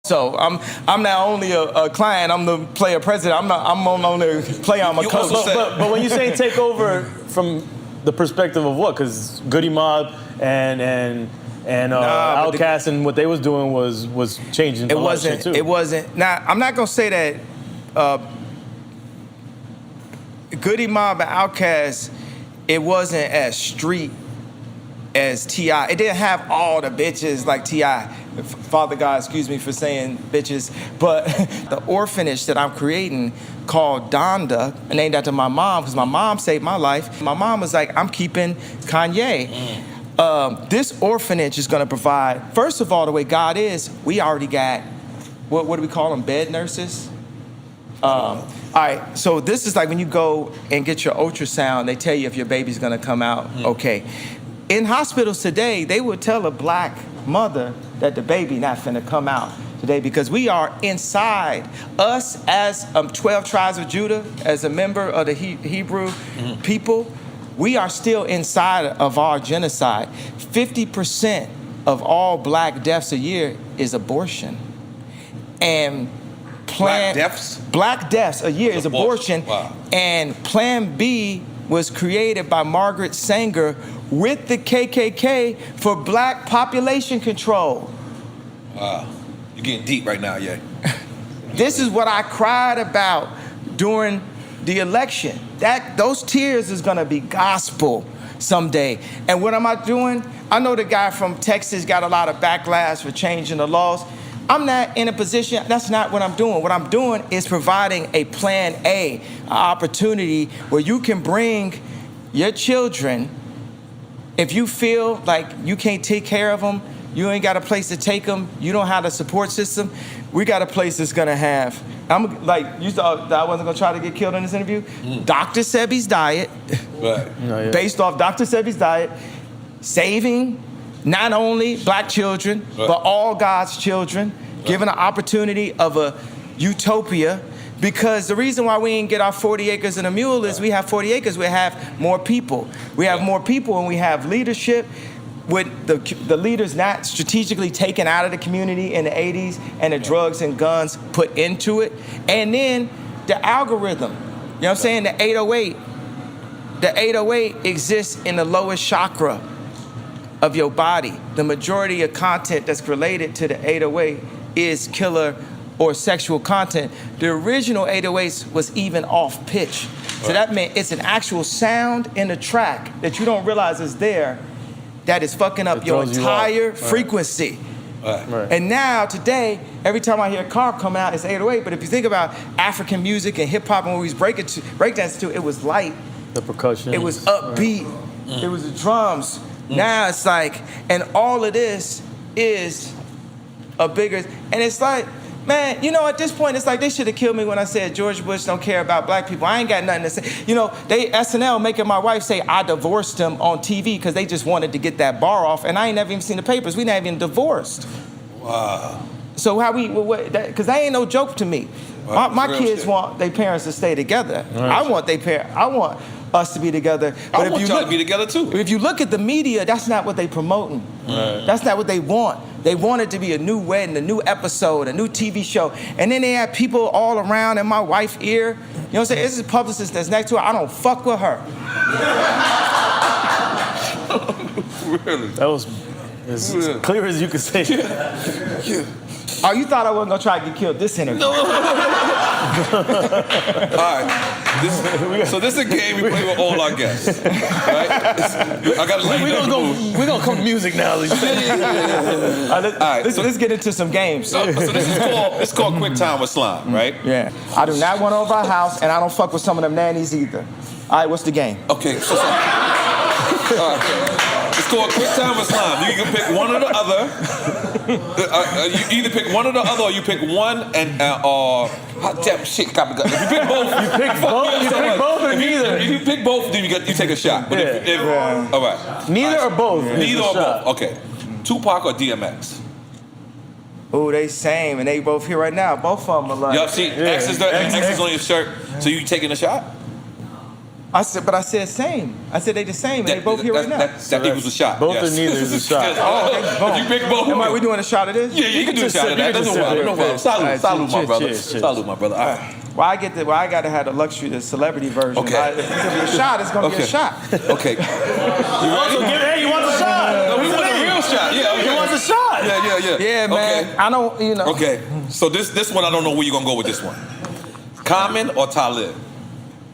So I'm not only a client, I'm the player president. I'm on the player, I'm a coach. But when you say take over from the perspective of what? Because Goody Mob and Outkast and what they was doing was changing. It wasn't. Too. It wasn't. Now I'm not gonna say that Goody Mob and Outkast, it wasn't as street as T.I. It didn't have all the bitches like T.I. Father God, excuse me for saying bitches, but the orphanage that I'm creating called Donda, named after my mom, because my mom saved my life. My mom was like, I'm keeping Kanye. This orphanage is gonna provide, first of all, the way God is, we already got, what do we call them, bed nurses? All right, so this is like when you go and get your ultrasound, they tell you if your baby's gonna come out okay. In hospitals today, they would tell a black mother that the baby not finna come out today because we are inside. Us as 12 tribes of Judah, as a member of the Hebrew people, we are still inside of our genocide. 50% of all black deaths a year is abortion. And black deaths a year is abortion. Wow. And Plan B was created by Margaret Sanger with the KKK for black population control. Wow. You're getting deep right now, yeah. This is what I cried about during the election. Those tears is gonna be gospel someday. And what am I doing? I know the guy from Texas got a lot of backlash for changing the laws. I'm not in a position, that's not what I'm doing. What I'm doing is providing a plan A, an opportunity where you can bring your children. If you feel like you can't take care of them, you ain't got a place to take them, you don't have a support system, we got a place that's gonna have, I'm like, you thought that I wasn't gonna try to get killed in this interview? Dr. Sebi's diet, based off Dr. Sebi's diet, saving not only black children, but all God's children, giving an opportunity of a utopia. Because the reason why we didn't get our 40 acres and a mule is we have 40 acres, we have more people. We have more people and we have leadership with the leaders not strategically taken out of the community in the 80s and the drugs and guns put into it. And then the algorithm, you know what I'm saying? The 808. The 808 exists in the lowest chakra of your body. The majority of content that's related to the 808 is killer or sexual content. The original 808s was even off pitch. So that meant it's an actual sound in the track that you don't realize is there that is fucking up your entire frequency. And now, today, every time I hear a car come out, it's 808. But if you think about African music and hip hop and what we was breakdancing to, it was light. The percussion. It was upbeat. It was the drums. Now it's like, and all of this is a bigger, and it's like, man, you know, at this point, it's like they should have killed me when I said George Bush don't care about black people. I ain't got nothing to say. You know, they SNL making my wife say I divorced him on TV because they just wanted to get that bar off, and I ain't never even seen the papers. We not even divorced. Wow. So how we, because that ain't no joke to me. My kids want their parents to stay together. I want us to be together. But I want y'all to be together too. If you look at the media, that's not what they promoting. That's not what they want. They want it to be a new wedding, a new episode, a new TV show. And then they have people all around in my wife's ear. You know what I'm saying? This is a publicist that's next to her. I don't fuck with her. Really? That was as clear as you could say. Oh, you thought I wasn't gonna try to get killed this interview? No. All right. So this is a game we play with all our guests. Right? I gotta let We're gonna come to music now. All right, let's get into some games. So this is called Quick Time with Slime, right? Yeah. I do not want over our house, and I don't fuck with some of them nannies either. All right, what's the game? Okay. All right. It's called Quick Time with Slime. You can pick one or the other. You either pick one or the other, or you pick one and damn shit. If you pick both, you pick both or neither. If you pick both, then you take a shot. But all right. Neither or both. Neither or both. Okay. Tupac or DMX? Oh, they same, and they both here right now. Both of them are like. Y'all see, X is on your shirt. So you taking a shot? I said same. I said they the same, and they both here right now. That equals a shot. Both or neither is a shot. Oh, okay. Boom. If you pick both. Am I, we doing a shot of this? Yeah, you can do a shot of that. That's no problem. Salute, my brother. Cheers. Salute, my brother. All right. Well, I got to have the luxury, the celebrity version. Okay. If it's gonna be a shot, it's gonna be a shot. Okay. Hey, you want the shot? No, we want a real shot. Yeah, okay. You want the shot? Yeah. Yeah, man. Okay. I don't, Okay. So this one, I don't know where you're gonna go with this one. Common or Talib?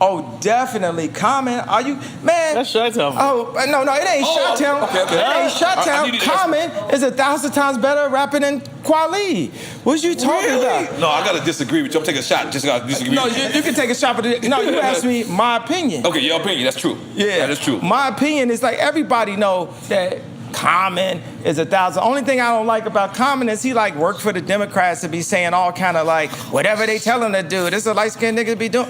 Oh, definitely. Common. Are you, man? That's Chi-Town. Oh, no, it ain't Chi-Town. Okay. It ain't Chi-Town. Common is 1,000 times better rapping than Kweli. What you talking about? No, I gotta disagree with you. I'm taking a shot. Just gotta disagree. No, with you. you can take a shot, but no, you asked me my opinion. Okay, your opinion. That's true. Yeah, that is true. My opinion is like everybody know that Common is 1,000. Only thing I don't like about Common is he like worked for the Democrats to be saying all kind of like whatever they tell him to do. This is a light skinned nigga to be doing.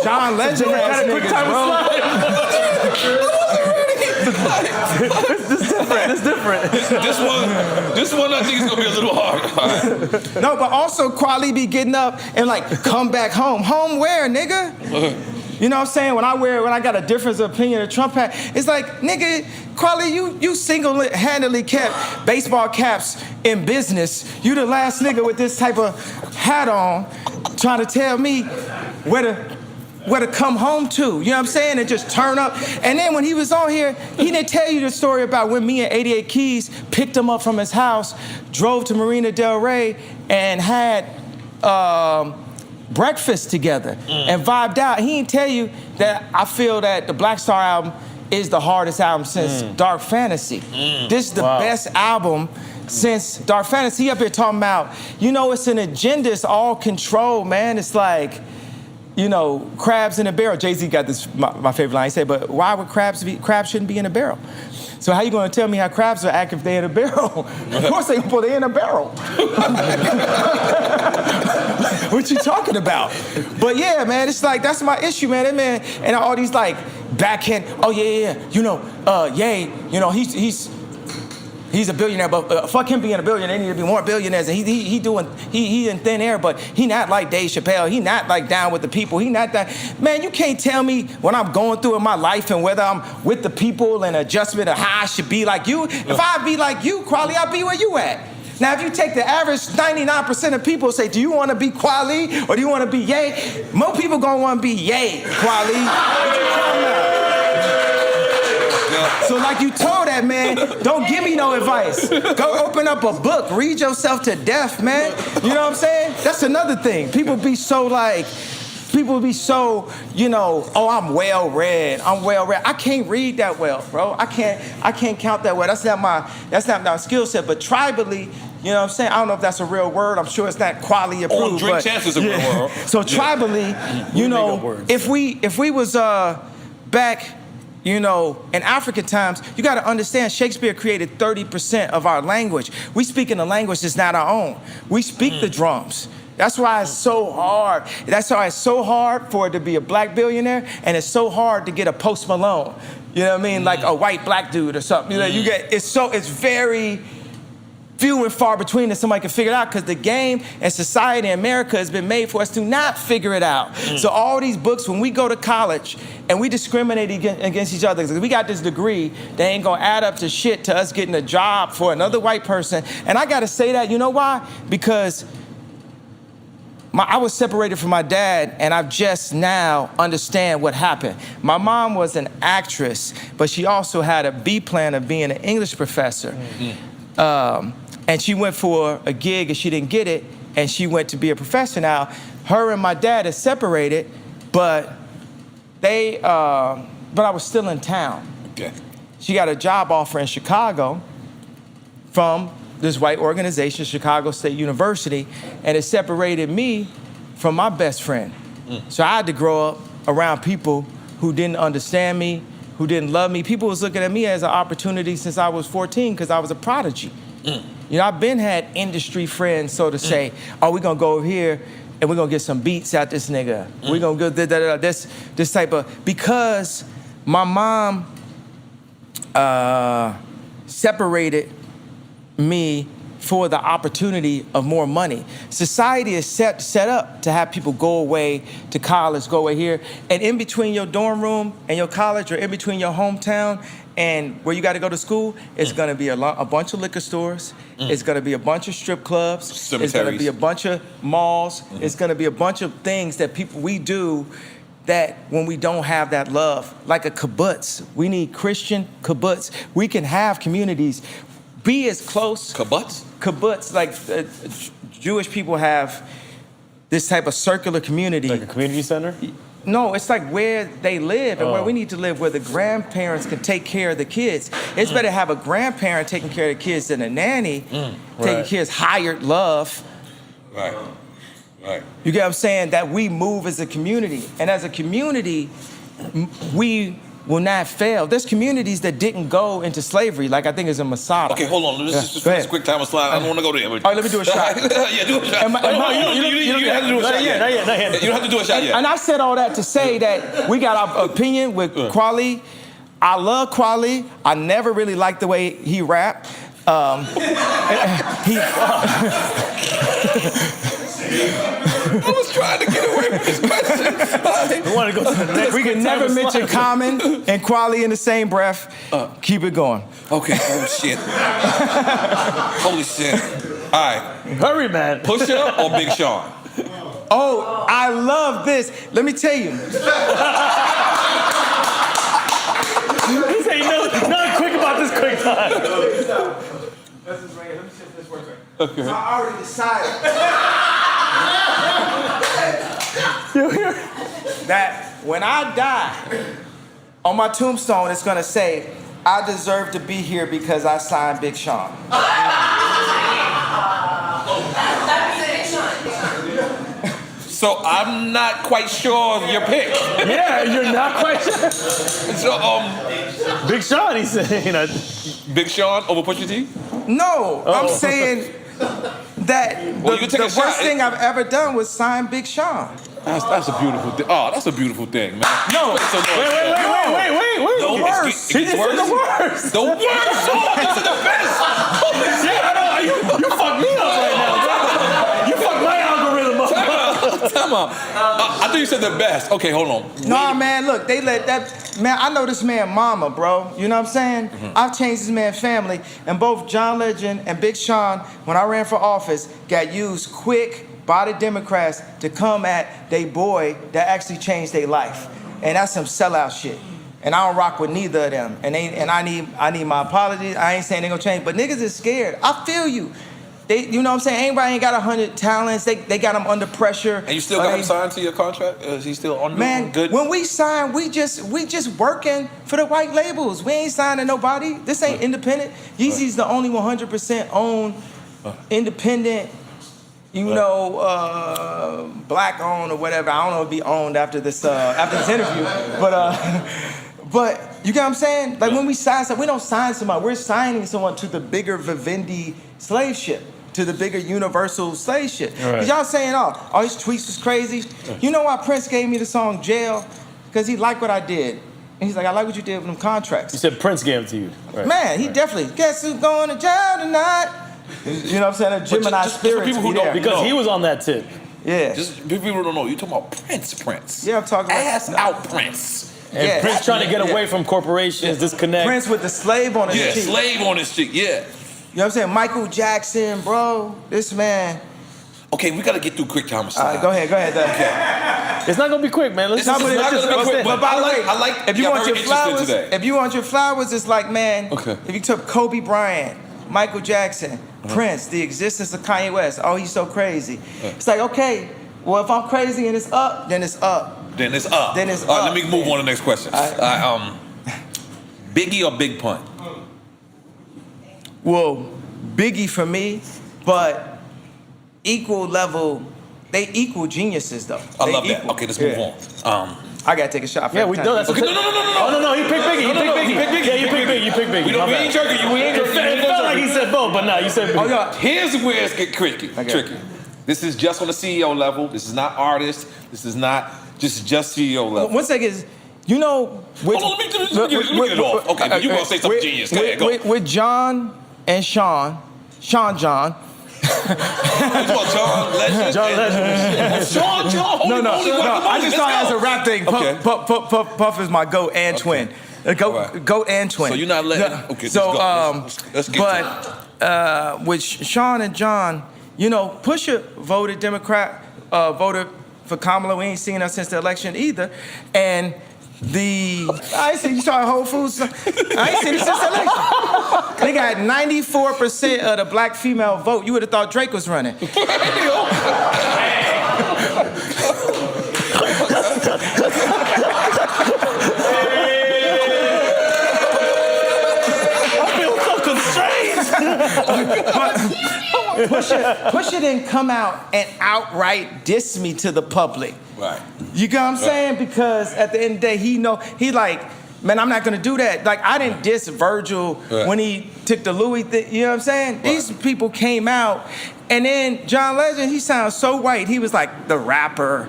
John Legend ass niggas, It's different. This one I think is gonna be a little hard. All right. No, but also Kweli be getting up and like come back home. Home where, nigga? You know what I'm saying? When I got a difference of opinion of Trump hat, it's like, nigga, Kweli, you single-handedly kept baseball caps in business. You the last nigga with this type of hat on trying to tell me where to come home to. You know what I'm saying? And just turn up. And then when he was on here, he didn't tell you the story about when me and 88 Keys picked him up from his house, drove to Marina Del Rey, and had breakfast together and vibed out. He didn't tell you that I feel that the Black Star album is the hardest album since Dark Fantasy. This is the best album since Dark Fantasy. He up here talking about, it's an agenda, it's all control, man. It's like, crabs in a barrel. Jay-Z got this, my favorite line. He said, but why would crabs shouldn't be in a barrel? So how you gonna tell me how crabs are act if they in a barrel? Of course they in a barrel. What you talking about? But yeah, man, it's like, that's my issue, man. That man, and all these like backhand, he's a billionaire, but fuck him being a billionaire. There need to be more billionaires. And he in thin air, but he not like Dave Chappelle. He not like down with the people. He not that. Man, you can't tell me what I'm going through in my life and whether I'm with the people and adjustment of how I should be like you. If I be like you, Kweli, I'll be where you at. Now, if you take the average 99% of people say, do you want to be Kweli or do you want to be Ye? Most people gonna want to be Ye, Kweli. What you talking about? So like you told that man, don't give me no advice. Go open up a book, read yourself to death, man. You know what I'm saying? That's another thing. People be so, I'm well read. I can't read that well, bro. I can't count that well. That's not my skill set. But tribally, you know what I'm saying? I don't know if that's a real word. I'm sure it's not quality approved. Drink Chance is a real word. So tribally, if we was back, in African times, you got to understand Shakespeare created 30% of our language. We speak in a language that's not our own. We speak the drums. That's why it's so hard. That's why it's so hard for it to be a black billionaire, and it's so hard to get a Post Malone. You know what I mean? Like a white black dude or something. It's very few and far between that somebody can figure it out, because the game and society in America has been made for us to not figure it out. So all these books, when we go to college and we discriminate against each other, because we got this degree that ain't gonna add up to shit to us getting a job for another white person. And I gotta say that, you know why? Because I was separated from my dad, and I've just now understand what happened. My mom was an actress, but she also had a B plan of being an English professor. And she went for a gig and she didn't get it, and she went to be a professor. Now, her and my dad are separated, but I was still in town. Okay. She got a job offer in Chicago from this white organization, Chicago State University, and it separated me from my best friend. So I had to grow up around people who didn't understand me, who didn't love me. People was looking at me as an opportunity since I was 14 because I was a prodigy. I've been had industry friends, so to say, we're gonna go over here and we're gonna get some beats out this nigga. We're gonna go this type of, because my mom separated me for the opportunity of more money. Society is set up to have people go away to college, go away here, and in between your dorm room and your college, or in between your hometown and where you got to go to school, it's going to be a bunch of liquor stores. It's going to be a bunch of strip clubs. Cemeteries. It's going to be a bunch of malls. It's going to be a bunch of things that we do that when we don't have that love, like a kibbutz. We need Christian kibbutz. We can have communities, be as close. Kibbutz? Kibbutz, like Jewish people have this type of circular community. Like a community center? No, it's like where they live and where we need to live, where the grandparents can take care of the kids. It's better to have a grandparent taking care of the kids than a nanny taking kids hired love. Right. You get what I'm saying? That we move as a community. And as a community, we will not fail. There's communities that didn't go into slavery, like I think it's in Masada. Okay, hold on. Let's just finish quick time slide. I don't want to go there. All right, let me do a shot. Yeah, do a shot. You have to do a shot yet. You don't have to do a shot yet. And I said all that to say that we got our opinion with Kweli. I love Kweli. I never really liked the way he rapped. I was trying to get away from this question. We want to go to the next. We can never mention Common and Kweli in the same breath. Keep it going. Okay. Oh shit. Holy shit. All right. Hurry, man. Pusha or Big Sean? Oh, I love this. Let me tell you. This ain't nothing quick about this quick time. This is right here. Let me see if this works right. Okay. So I already decided that when I die, on my tombstone, it's gonna say, I deserve to be here because I signed Big Sean. So I'm not quite sure of your pick. Yeah, you're not quite sure. So Big Sean, he said, Big Sean over Pusha T? No, I'm saying that the worst thing I've ever done was sign Big Sean. That's a beautiful thing. Oh, that's a beautiful thing, man. No. So Wait. The worst. He just said the worst. The worst. Oh, this is the best. You fucked me up right now, bro. You fucked my algorithm up. Time out. I thought you said the best. Okay, hold on. Nah, man, look, they let that, man, I know this man mama, bro. You know what I'm saying? I've changed this man's family, and both John Legend and Big Sean, when I ran for office, got used quick by the Democrats to come at they boy that actually changed their life. And that's some sellout shit. And I don't rock with neither of them. And I need my apologies. I ain't saying they gonna change, but niggas is scared. I feel you. You know what I'm saying? Everybody ain't got 100 talents. They got them under pressure. And you still got him signed to your contract? Is he still on? Man, good? When we sign, we just working for the white labels. We ain't signing nobody. This ain't independent. Yeezy's the only 100% owned, independent, black owned or whatever. I don't know if it'll be owned after this interview, but you get what I'm saying? Like when we sign something, we don't sign somebody. We're signing someone to the bigger Vivendi slave ship, to the bigger universal slave ship. Right. Y'all saying, all his tweets was crazy. You know why Prince gave me the song Jail? Because he liked what I did. And he's like, I like what you did with them contracts. You said Prince gave it to you. Right. Man, he definitely, guess who's going to jail tonight? You know what I'm saying? A Gemini spirit. People who don't, because he was on that tip. Yeah. Just people who don't know, you talking about Prince. Yeah, I'm talking about ass out Prince. And Prince trying to get away from corporations, disconnect. Prince with the slave on his cheek. Yeah, slave on his cheek, yeah. You know what I'm saying? Michael Jackson, bro. This man. Okay, we gotta get through quick time. All right, go ahead. Okay. It's not gonna be quick, man. It's not gonna be quick, but by the way, I like if you want your flowers, it's like, man, if you took Kobe Bryant, Michael Jackson, Prince, the existence of Kanye West, oh, he's so crazy. It's like, okay, well, if I'm crazy and it's up, then it's up. Then it's up. All right, let me move on to the next question. Biggie or Big Pun? Well, Biggie for me, but equal level, they equal geniuses though. I love that. Okay, let's move on. I gotta take a shot for we done. Okay, no. Oh, no, he picked Biggie. Yeah, you picked Biggie. We ain't jerking you. It felt like he said both, but no, you said Biggie. Oh, yeah. Here's where it's get tricky. This is just on the CEO level. This is not artist. This is not just CEO level. One second, you know... Hold on, let me get it off. Okay, but you want to say something genius. Go ahead, go. With John and Sean, Sean John. John Legend. John Legend. Sean John. No. I just saw it as a rap thing. Okay. Puff is my goat and twin. Goat and twin. So you're not letting. Okay. So let's get to it. with Sean and John, you know, Pusha voted Democrat, voted for Kamala. We ain't seen her since the election either, and. I ain't seen you saw Whole Foods. I ain't seen it since the election. They got 94% of the black female vote. You would have thought Drake was running. I feel so constrained. Pusha didn't come out and outright diss me to the public. Right. You get what I'm saying? Because at the end of the day, he like, man, I'm not gonna do that. Like, I didn't diss Virgil when he took the Louis thing. You know what I'm saying? Right. These people came out, and then John Legend, he sounds so white. He was like the rapper.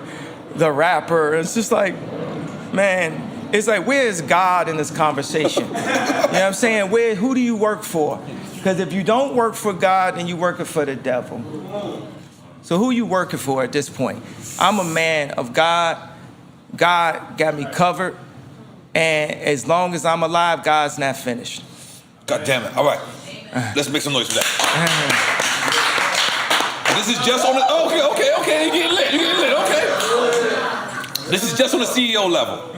It's just like, man, it's like, where's God in this conversation? You know what I'm saying? Who do you work for? Because if you don't work for God, then you're working for the devil. So who you working for at this point? I'm a man of God. God got me covered. And as long as I'm alive, God's not finished. God damn it. All right. Let's make some noise for that. This is just on the... Okay. You're getting lit. Okay. This is just on the CEO level.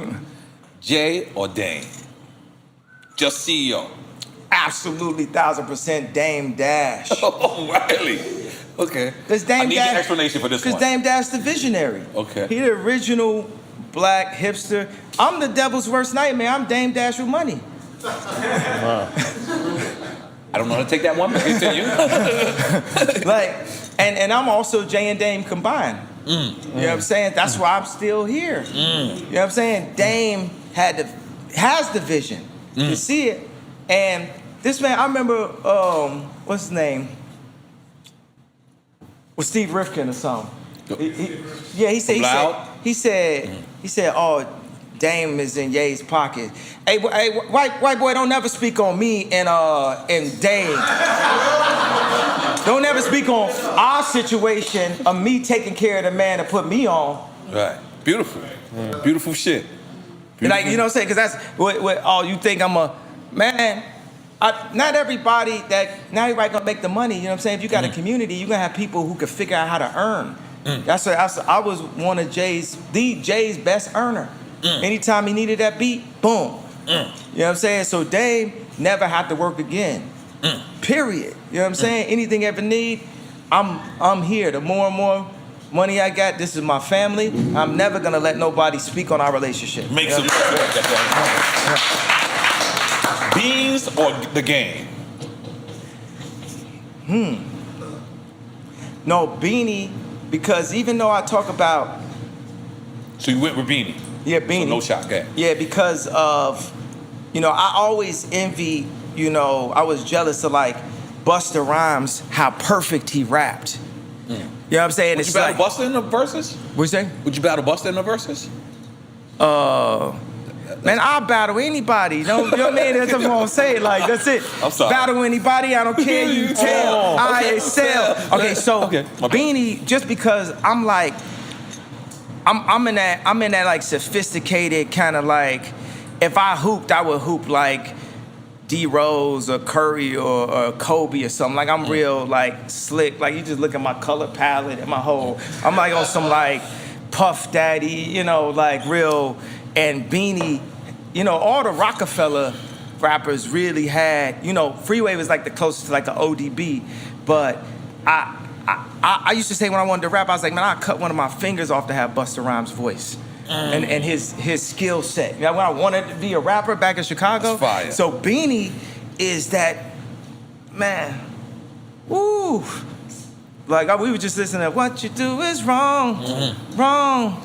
Jay or Dame? Just CEO. Absolutely, 1,000% Dame Dash. Oh, really? Okay. I need an explanation for this one. Because Dame Dash the visionary. Okay. He the original black hipster. I'm the devil's worst nightmare. I'm Dame Dash with money. Wow. I don't know how to take that one, but continue. And I'm also Jay and Dame combined. You know what I'm saying? That's why I'm still here. You know what I'm saying? Dame has the vision to see it. And this man, I remember, what's his name? With Steve Rifkin or something. He said, oh, Dame is in Ye's pocket. Hey, white boy, don't never speak on me and Dame. Don't never speak on our situation of me taking care of the man that put me on. Right. Beautiful. Beautiful shit. Beautiful. Like, you know what I'm saying? Because that's what you think I'm a man. Not everybody gonna make the money. You know what I'm saying? If you got a community, you're gonna have people who can figure out how to earn. I was one of Jay's best earner. Anytime he needed that beat, boom. You know what I'm saying? So Dame never had to work again. Period. You know what I'm saying? Anything ever need, I'm here. The more and more money I got, this is my family. I'm never gonna let nobody speak on our relationship. Make some beans or the game? No, Beanie, because even though I talk about... So you went with Beanie? Yeah, Beanie. So no shot, okay. Yeah, because of, I always envy, I was jealous of like Busta Rhymes, how perfect he rapped. You know what I'm saying? Would you battle Busta in the verses? What you say? Would you battle Busta in the verses? Man, I'll battle anybody. You know what I mean? That's what I'm gonna say. Like, that's it. I'm sorry. Battle anybody. I don't care. You tell. I excel. Okay, so Beanie, just because I'm like, I'm in that like sophisticated kind of like, if I hooped, I would hoop like D Rose or Curry or Kobe or something. Like, I'm real like slick. Like, you just look at my color palette and my whole. I'm like on some like Puff Daddy, like real. And Beanie, all the Rockefeller rappers really had, Freeway was like the closest to like an ODB, but I used to say when I wanted to rap, I was like, man, I'd cut one of my fingers off to have Busta Rhymes' voice and his skill set. When I wanted to be a rapper back in Chicago. That's fire. So Beanie is that, man, woo. Like, we were just listening to What You Do Is Wrong, Wrong.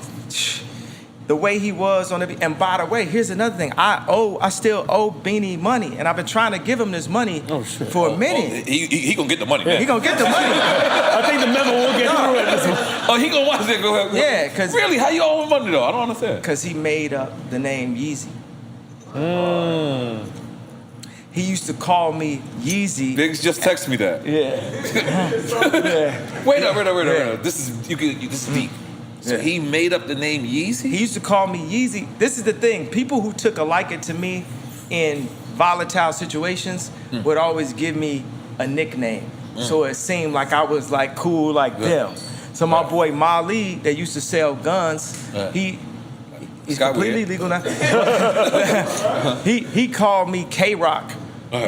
The way he was on the, and by the way, here's another thing. I still owe Beanie money, and I've been trying to give him this money for a minute. He gonna get the money. Yeah, he gonna get the money. I think the memo will get through it. Oh, he gonna watch it. Go ahead. Yeah, because really, how you owe him money though? I don't understand. Because he made up the name Yeezy. he used to call me Yeezy. Biggs just text me that. Yeah. Wait up. This is this is deep. So he made up the name Yeezy? He used to call me Yeezy. This is the thing. People who took a liking to me in volatile situations would always give me a nickname. So it seemed like I was like cool like them. So my boy Mali, that used to sell guns, he's completely legal now. he called me K-Rock.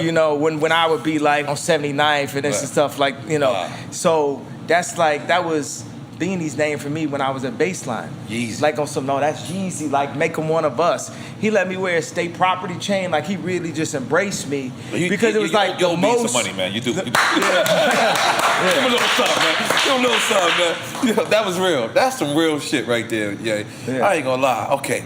You know, when I would be like on 79th and stuff like, you know. So that's like, that was Beanie's name for me when I was at Baseline. Yeezy. Like on some, no, that's Yeezy, like make him one of us. He let me wear a state property chain, like he really just embraced me. Because it was like the most. Some money, man. You do. Give him a little something, man. Give him a little something, man. Yeah, that was real. That's some real shit right there. Yeah. I ain't gonna lie. Okay.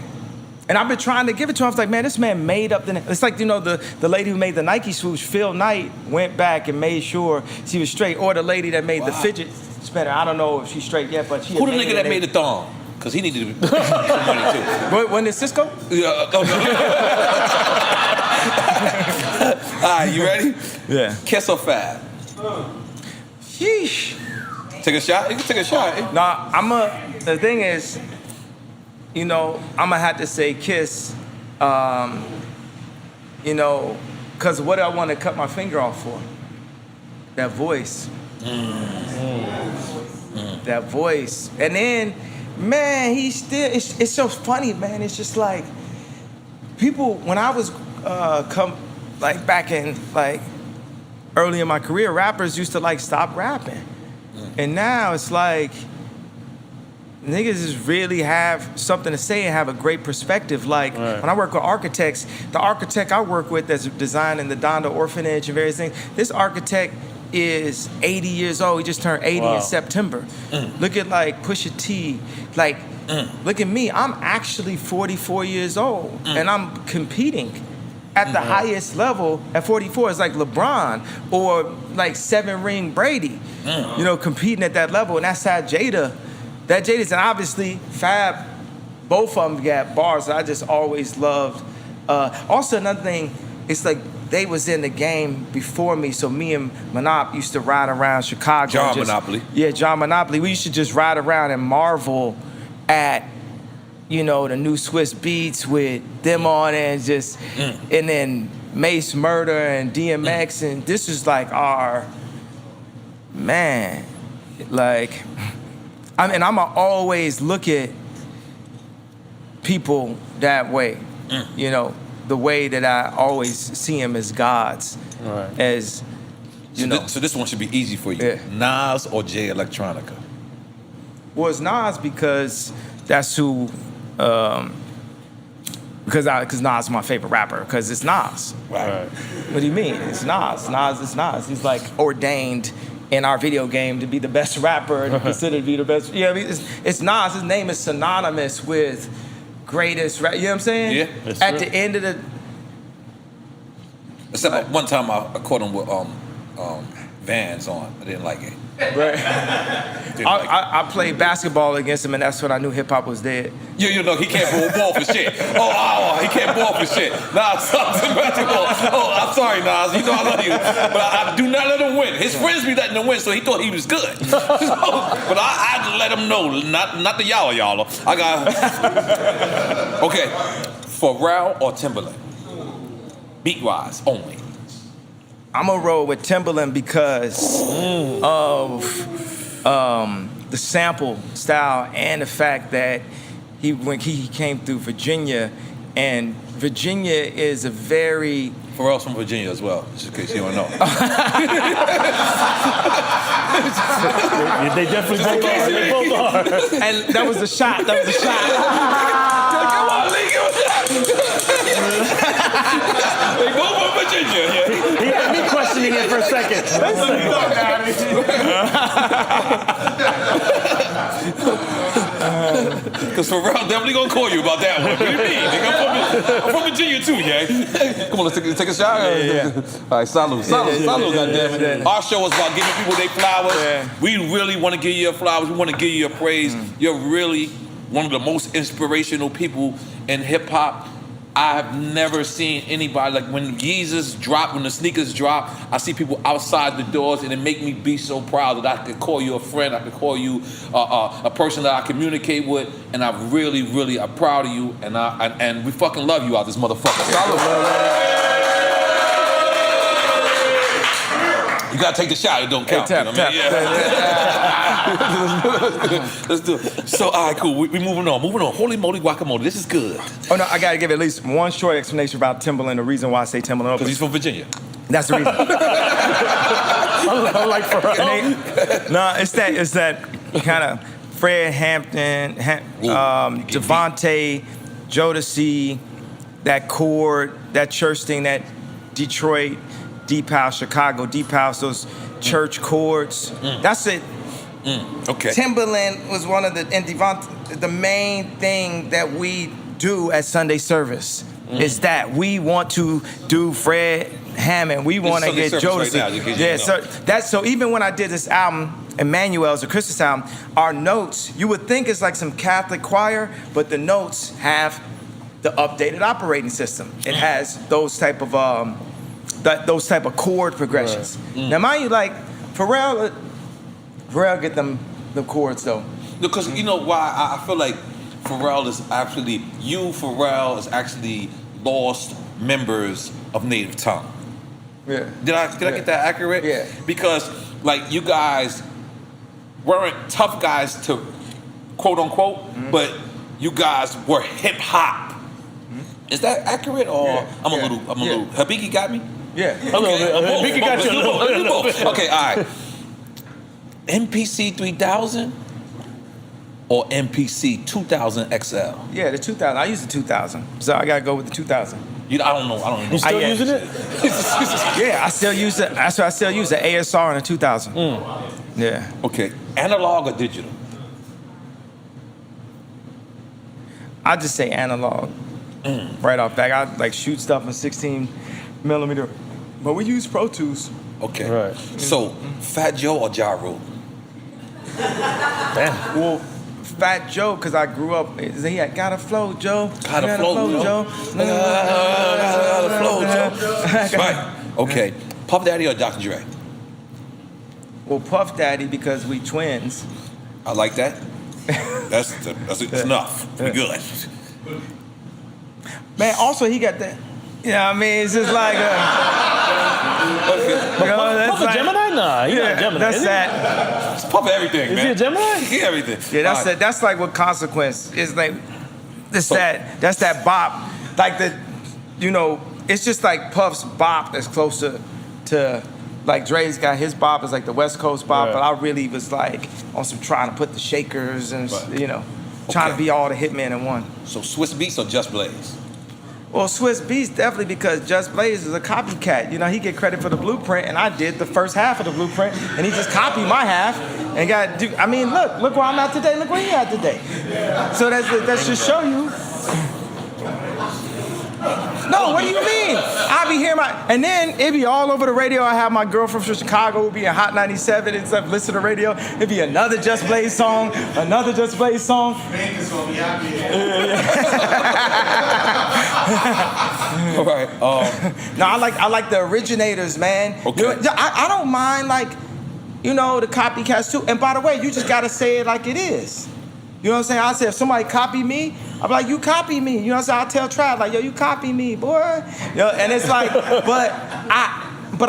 And I've been trying to give it to him. I was like, man, this man made up the name. It's like, you know, the lady who made the Nike swoosh, Phil Knight, went back and made sure she was straight. Or the lady that made the fidget spinner. I don't know if she's straight yet, but she. Who the nigga that made the thong? Because he needed some money too. Wasn't it Cisco? Yeah. All right, you ready? Yeah. Kiss or Fab? Sheesh. Take a shot? You can take a shot. Nah, the thing is, you know, I'm gonna have to say Kiss, you know, because what do I want to cut my finger off for? That voice. That voice. And then, man, it's so funny, man. It's just like, people, when I was back in, like, early in my career, rappers used to, like, stop rapping. And now it's like, niggas just really have something to say and have a great perspective. Like, when I work with architects, the architect I work with that's designing the Donda Orphanage and various things, this architect is 80 years old. He just turned 80 in September. Look at, like, Pusha T. Like, look at me. I'm actually 44 years old, and I'm competing at the highest level at 44. It's like LeBron or, like, 7-ring Brady, you know, competing at that level. And that's how Jada's, and obviously Fab, both of them got bars that I just always loved. Also, another thing, it's like they was in the game before me, so me and Monop used to ride around Chicago. John Monopoly. Yeah, John Monopoly. We used to just ride around and marvel at, you know, the new Swiss Beats with them on it, and just, and then Mace Murder and DMX, and this is like our, man, like, I mean, I'ma always look at people that way, you know, the way that I always see them as gods, as, you know. So this one should be easy for you. Yeah. Nas or Jay Electronica? Well, it's Nas because that's who, because Nas is my favorite rapper, because it's Nas. Right. What do you mean? It's Nas. Nas is Nas. He's like ordained in our video game to be the best rapper and considered to be the best. You know what I mean? It's Nas. His name is synonymous with greatest rap. You know what I'm saying? Yeah. At the end of the... Except one time I caught him with Vans on. I didn't like it. Right. I played basketball against him, and that's when I knew hip-hop was dead. You know, he can't ball for shit. He can't ball for shit. Nas sucks in basketball. I'm sorry, Nas. You know I love you. But I do not let him win. His friends be letting him win, so he thought he was good. But I let him know, not the y'all. I got... Okay, Pharrell or Timberland? Beat-wise, only. I'm gonna roll with Timberland because of the sample style and the fact that when he came through Virginia, and Virginia is a very... Pharrell's from Virginia as well, just in case you don't know. They definitely both are. They both are. And that was the shot. Come on, Lee, They both from Virginia. Yeah. He had me questioning it for a second. Because Pharrell definitely gonna call you about that one. What do you mean? Nigga, I'm from Virginia too, yeah. Come on, let's take a shot. Yeah. All right, salute, goddammit. Yeah. Our show is about giving people their flowers. Yeah. We really want to give you your flowers. We want to give you your praise. You're really one of the most inspirational people in hip hop. I have never seen anybody like when Yeezus drop, when the sneakers drop. I see people outside the doors, and it make me be so proud that I could call you a friend. I could call you a person that I communicate with, and I really, really am proud of you. And we fucking love you out this motherfucker. Salud. You gotta take the shot. It don't count. Hey, tap. Let's do it. So, all right, cool. We moving on. Holy moly guacamole. This is good. Oh no, I gotta give at least one short explanation about Timberland. The reason why I say Timberland. Because he's from Virginia. That's the reason. I'm like Pharrell. No, it's that kind of Fred Hampton, Devontae, Jodeci, that chord, that church thing, that Detroit, Deep House, Chicago, Deep House, those church chords. That's it. Okay. Timberland was one of the main thing that we do at Sunday service. Is that we want to do Fred Hammond. We want to get Jodeci. Right, so even when I did this album, Emmanuel's a Christmas album, our notes, you would think it's like some Catholic choir, but the notes have the updated operating system. It has those type of chord progressions. Right. Now, mind you, like Pharrell get them chords though. Because you know why I feel like Pharrell is actually lost members of native tongue. Yeah. Did I get that accurate? Yeah. Because like you guys weren't tough guys to quote unquote, but you guys were hip hop. Is that accurate or I'm a little Habiki got me? Yeah. Okay. Habiki got you a little. Okay, all right. MPC 3000 or MPC 2000 XL? Yeah, the 2000. I use the 2000, so I gotta go with the 2000. I don't know. You still using it? Yeah, I still use it. That's why I still use the ASR and the 2000. Yeah. Okay, analog or digital? I just say analog. Right off back, I like shoot stuff in 16 millimeter, but we use Pro Tools. Okay. Right. So, Fat Joe or Ja Rule? Damn. Well, Fat Joe, because I grew up, he had Gotta Flow, Joe. Gotta flow, Joe. Gotta flow, Joe. Right. Okay. Puff Daddy or Dr. Dre? Well, Puff Daddy, because we twins. I like that. That's enough. We good. Man, also he got that. You know what I mean? It's just like Puff a Gemini? Nah, he's not a Gemini. That's that. It's Puff everything, man. Is he a Gemini? He everything. Yeah, that's like what Consequence is like. That's that bop. Like it's just like Puff's bop that's closer to like Dre's got his bop is like the West Coast bop, but I really was like on some trying to put the shakers and trying to be all the hitmen in one. So Swiss Beats or Just Blaze? Well, Swiss Beats definitely because Just Blaze is a copycat. He get credit for the blueprint, and I did the first half of the blueprint, and he just copied my half and look where I'm at today. Look where he at today. So that should show you. No, what do you mean? I be hearing and then it be all over the radio. I have my girlfriend from Chicago who be in Hot 97 and stuff, listen to the radio. It be another Just Blaze song, another Just Blaze song. All right. No, I like the originators, man. Okay. I don't mind the copycats too. And by the way, you just gotta say it like it is. You know what I'm saying? I say if somebody copy me, I'm like, you copy me. You know what I'm saying? I tell Trav, like, yo, you copy me, boy. And it's like, but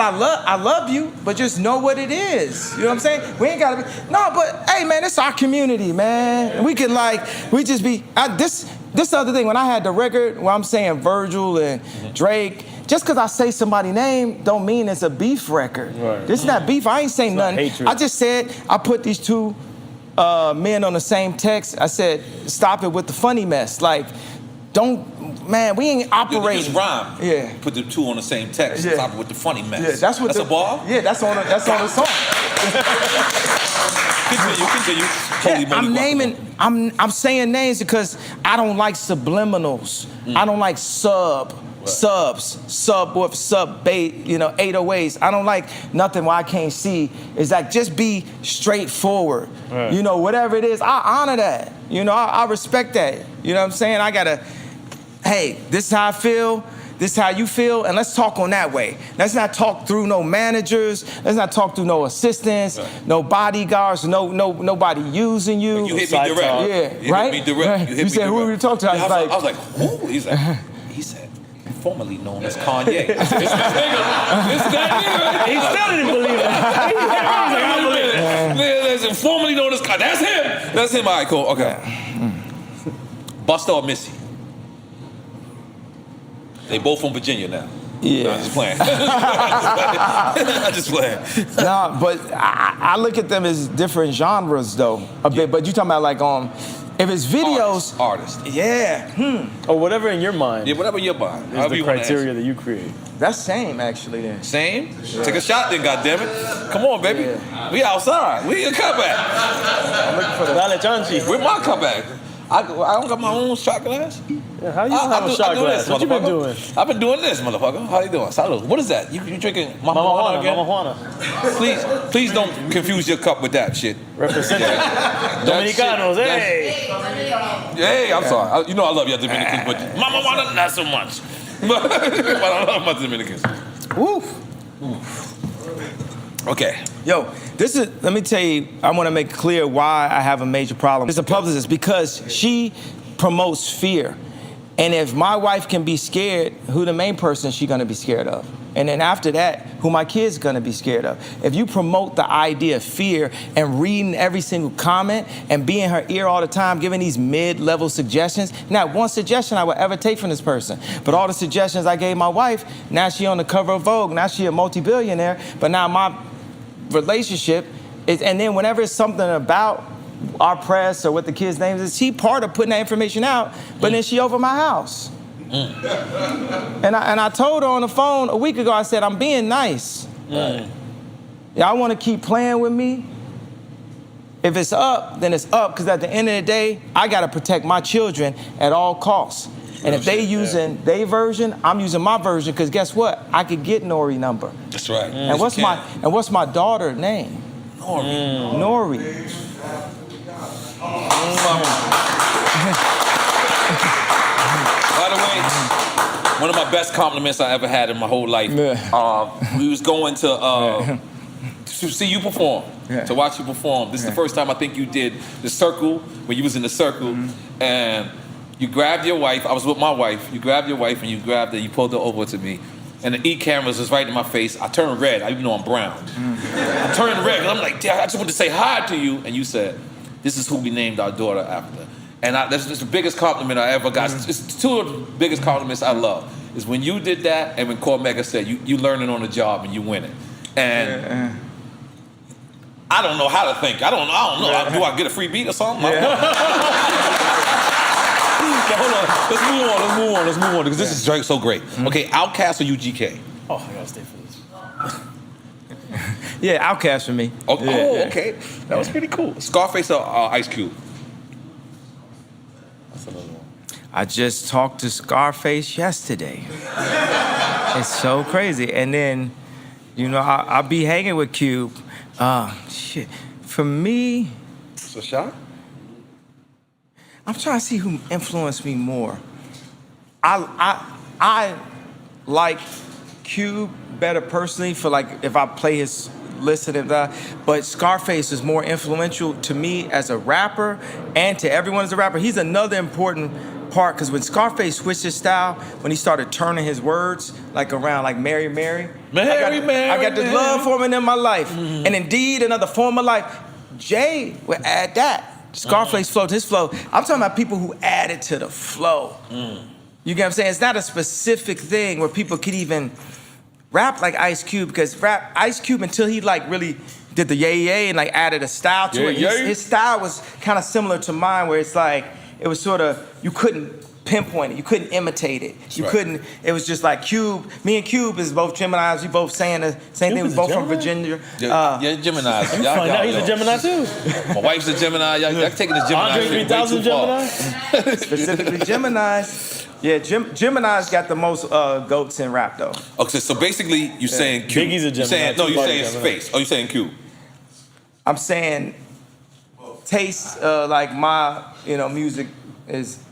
I love you, but just know what it is. You know what I'm saying? We ain't gotta be, no, but hey, man, it's our community, man. We can this the other thing, when I had the record where I'm saying Virgil and Drake, just because I say somebody's name don't mean it's a beef record. Right. This is not beef. I ain't saying nothing. Hatred. I just said I put these two men on the same text. I said, stop it with the funny mess. Like, man, we ain't operating. You just rhyme. Yeah. Put the two on the same text. Yeah. Stop it with the funny mess. Yeah, that's a bar? Yeah, that's on the song. Continue. I'm saying names because I don't like subliminals. I don't like subs, subwoof, sub bait, 808s. I don't like nothing where I can't see. It's like just be straightforward. Right. Whatever it is, I honor that. I respect that. You know what I'm saying? I gotta hey, this is how I feel. This is how you feel, and let's talk on that way. Let's not talk through no managers. Let's not talk through no assistants, no bodyguards, nobody using you. You hit me direct. Yeah, you right? Hit me direct. You said, who are you talking to? I was like, who? He said, formerly known as Kanye. It's this nigga. It's that nigga. He still didn't believe it. Listen, formerly known as Kanye. That's him. That's him. All right, cool. Okay. Busta or Missy? They both from Virginia now. Yeah. No, I'm just playing. Nah, but I look at them as different genres though, a bit. But you talking about like if it's videos, artist. Yeah. Or whatever in your mind. Yeah, whatever in your mind. Is the criteria that you create. That's same actually then. Same? Yeah. Take a shot then, goddammit. Come on, baby. Yeah. We outside. We in cutback. I'm looking for the Dale Chanchi. Where my cutback? I don't got my own shot glass. Yeah, how you don't have a shot glass? What you been doing? I've been doing this, motherfucker. How you doing? Salud. What is that? You drinking Mama Juana again? Mama Juana. Please don't confuse your cup with that shit. Represent Dominicanos, hey. Hey, I'm sorry. You know I love y'all Dominicans, but Mama Juana, not so much. But I love my Dominicans. Woof. Okay. Yo, let me tell you, I want to make clear why I have a major problem. It's a publicist because she promotes fear. And if my wife can be scared, who the main person is she going to be scared of? And then after that, who my kid's going to be scared of? If you promote the idea of fear and reading every single comment and being in her ear all the time, giving these mid-level suggestions, not one suggestion I would ever take from this person. But all the suggestions I gave my wife, now she on the cover of Vogue, now she a multi-billionaire, but now my relationship is, and then whenever it's something about our press or what the kid's name is, she part of putting that information out, but then she over my house. And I told her on the phone a week ago, I said, I'm being nice. Y'all want to keep playing with me? If it's up, then it's up, because at the end of the day, I got to protect my children at all costs. And if they using their version, I'm using my version, because guess what? I could get N.O.R.E number. That's right. And what's my daughter's name? N.O.R.E. N.O.R.E. By the way, one of my best compliments I ever had in my whole life. We was going to see you perform, to watch you perform. This is the first time I think you did the circle, when you was in the circle, and you grabbed your wife. I was with my wife. You grabbed your wife and you grabbed her, you pulled her over to me. And the E-cameras was right in my face. I turned red, even though I'm brown. I turned red, and I'm like, Dad, I just want to say hi to you. And you said, this is who we named our daughter after. And that's the biggest compliment I ever got. It's two of the biggest compliments I love, is when you did that and when Cormega said, you learning on the job and you winning. And I don't know how to think. I don't know. Do I get a free beat or something? Hold on. Let's move on, because this is so great. Okay, Outkast or UGK? Oh, I gotta stay for this. Yeah, Outkast for me. Okay. That was pretty cool. Scarface or Ice Cube? That's another one. I just talked to Scarface yesterday. It's so crazy. And then, I'll be hanging with Cube. Shit. For me... It's a shot? I'm trying to see who influenced me more. I like Cube better personally for if I play his listen and that, but Scarface is more influential to me as a rapper and to everyone as a rapper. He's another important part, because when Scarface switched his style, when he started turning his words around Mary, Mary. I got this love for him in my life. And indeed, another form of life. Jay would add that. Scarface flow to his flow. I'm talking about people who added to the flow. You get what I'm saying? It's not a specific thing where people could even rap like Ice Cube, because Ice Cube, until he really did the yay and added a style to it. His style was kind of similar to mine, where it's it was sort of, you couldn't pinpoint it, you couldn't imitate it. Couldn't, it was just Cube. Me and Cube is both Geminis, we both saying the same thing, we both from Virginia. Yeah, Geminis. He's a Gemini too. My wife's a Gemini, y'all taking the Gemini Andre 3000 Gemini? Specifically Geminis. Yeah, Gemini's got the most goats in rap though. Okay, so basically you're saying Cube. Biggie's a Gemini. You're saying Space. Oh, you're saying Cube. I'm saying taste my music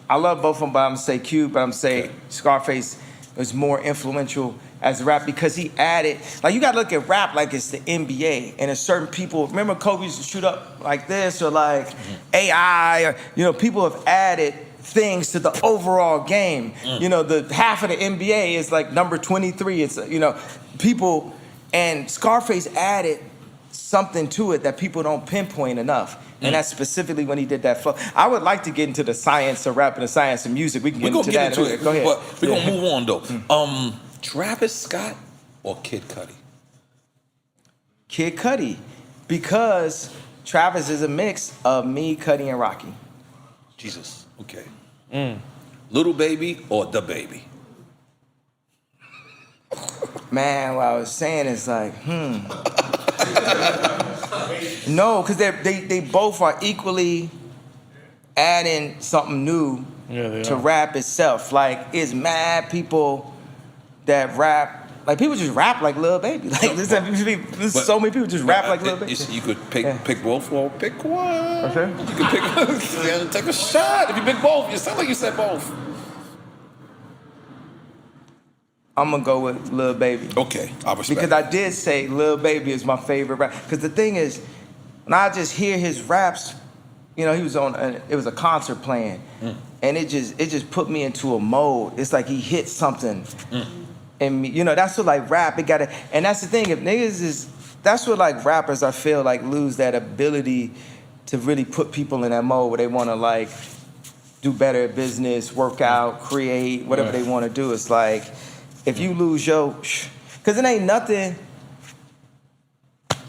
I love both of them, but I'm gonna say Cube, but I'm gonna say Scarface was more influential as a rap because he added, like you gotta look at rap like it's the NBA, and there's certain people, remember Kobe used to shoot up like this or like AI, or people have added things to the overall game. The half of the NBA is like number 23. It's people, and Scarface added something to it that people don't pinpoint enough. And that's specifically when he did that flow. I would like to get into the science of rap and the science of music. We can get into that. Go ahead. But we're gonna move on though. Travis Scott or Kid Cudi? Kid Cudi, because Travis is a mix of me, Cudi, and Rocky. Jesus. Okay. Little Baby or The Baby? Man, what I was saying is like, No, because they both are equally adding something new to rap itself. Like, it's mad people that rap, like people just rap like Lil Baby. Like there's so many people just rap like Lil Baby. You could pick both or pick one. Okay. You could pick take a shot. If you pick both, you sound like you said both. I'm gonna go with Lil Baby. Okay, I respect. Because I did say Lil Baby is my favorite rap. Because the thing is, when I just hear his raps, he was it was a concert playing, and it just put me into a mode. It's like he hit something, and that's what like rap. It gotta, and that's the thing. If niggas that's what like rappers I feel like lose that ability to really put people in that mode where they want to like do better at business, work out, create, whatever they want to do. It's like, if you lose because it ain't nothing,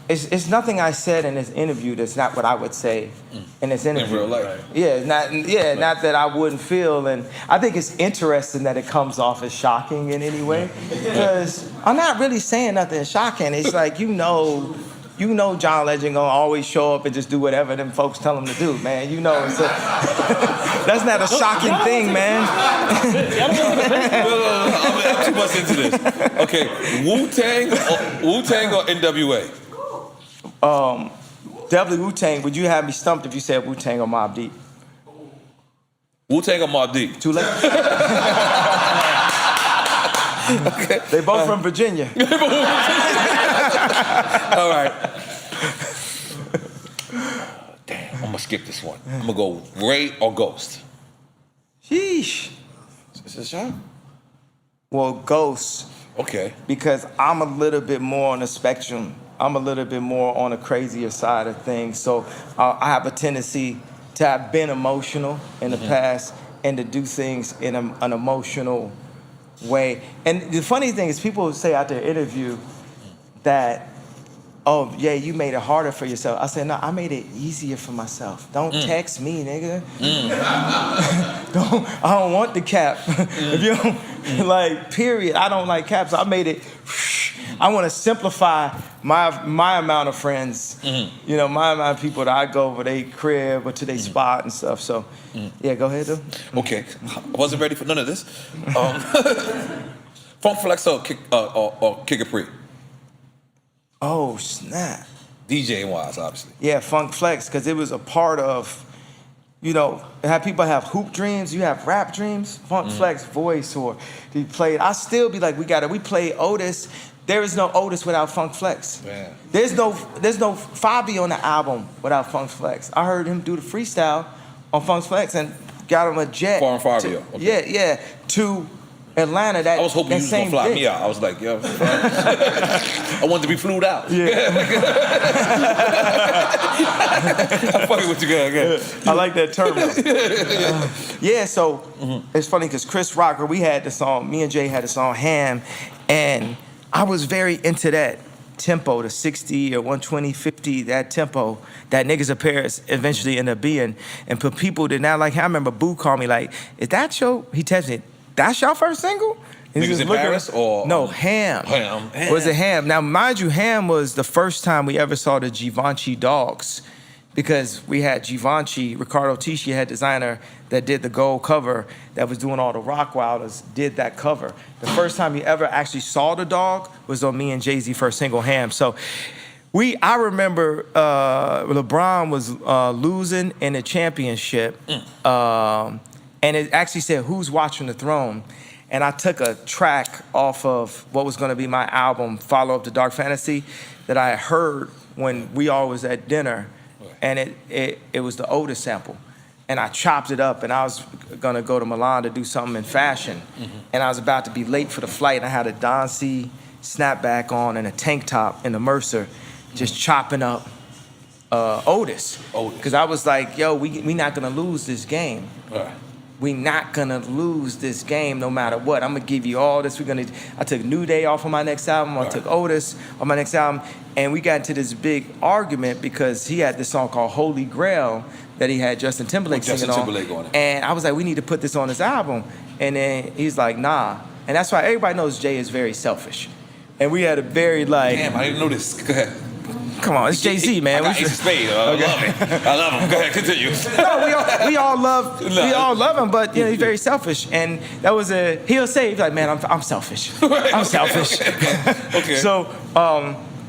it's nothing I said in this interview that's not what I would say in this interview. In real life. Yeah, not that I wouldn't feel, and I think it's interesting that it comes off as shocking in any way, because I'm not really saying nothing shocking. It's like, John Legend gonna always show up and just do whatever them folks tell him to do, man. It's that's not a shocking thing, man. I'm too much into this. Okay, Wu-Tang or NWA? Definitely Wu-Tang. Would you have me stumped if you said Wu-Tang or Mobb Deep? Wu-Tang or Mobb Deep? Too late. Okay. They both from Virginia. All right. Damn, I'm gonna skip this one. I'm gonna go Ray or Ghost. Sheesh. Is this shot? Well, Ghost. Okay. Because I'm a little bit more on the spectrum. I'm a little bit more on the crazier side of things. So I have a tendency to have been emotional in the past and to do things in an emotional way. And the funny thing is, people say out their interview that, oh, yeah, you made it harder for yourself. I said, no, I made it easier for myself. Don't text me, nigga. I don't want the cap. If you don't, period, I don't like caps. I made it, I want to simplify my amount of friends, my amount of people that I go over their crib or to their spot and stuff. So, yeah, go ahead, though. Okay, I wasn't ready for none of this. Funk Flex or Kick Capri? Oh, snap. DJ-wise, obviously. Yeah, Funk Flex, because it was a part of, have people have hoop dreams, you have rap dreams. Funk Flex voice, or he played, I still be like, we play Otis. There is no Otis without Funk Flex. Man. There's no Fabi on the album without Funk Flex. I heard him do the freestyle on Funk Flex and got him a jet. Foreign Fabio. Okay. Yeah, to Atlanta. I was hoping you was gonna fly me out. I was like, yo, I wanted to be flued out. Yeah. I'm fucking with you guys. I like that term. So it's funny because Chris Rocker, me and Jay had the song Ham, and I was very into that tempo, the 60 or 120, 50, that tempo that Niggas of Paris eventually ended up being. And for people that now, like, I remember Boo called me like, he texted me, that's your first single? Niggas in Paris or? No, Ham. Ham. Was it Ham? Now, mind you, Ham was the first time we ever saw the Givenchy dogs, because we had Givenchy, Ricardo Tisci, head designer, that did the gold cover, that was doing all the Rock Wilders, did that cover. The first time you ever actually saw the dog was on me and Jay-Z first single, Ham. So I remember LeBron was losing in the championship, and it actually said, "Who's watching the throne?" And I took a track off of what was going to be my album, Follow Up to Dark Fantasy, that I heard when we all was at dinner, and it was the Otis sample. And I chopped it up, and I was gonna go to Milan to do something in fashion. And I was about to be late for the flight, and I had a Don C snapback on and a tank top in the Mercer, just chopping up Otis. Because I was like, yo, we not gonna lose this game. We not gonna lose this game no matter what. I'm gonna give you all this. I took New Day off of my next album. I took Otis on my next album. And we got into this big argument because he had this song called Holy Grail that he had Justin Timberlake singing on. And I was like, we need to put this on his album. And then he's like, nah. And that's why everybody knows Jay is very selfish. And we had a very like... Damn, I didn't know this. Go ahead. Come on, it's Jay-Z, man. I got Ace of Spades. I love it. I love him. Go ahead, continue. No, we all love him, but you know he's very selfish, and that was he'll say he's like, man, I'm selfish. I'm selfish. Okay. So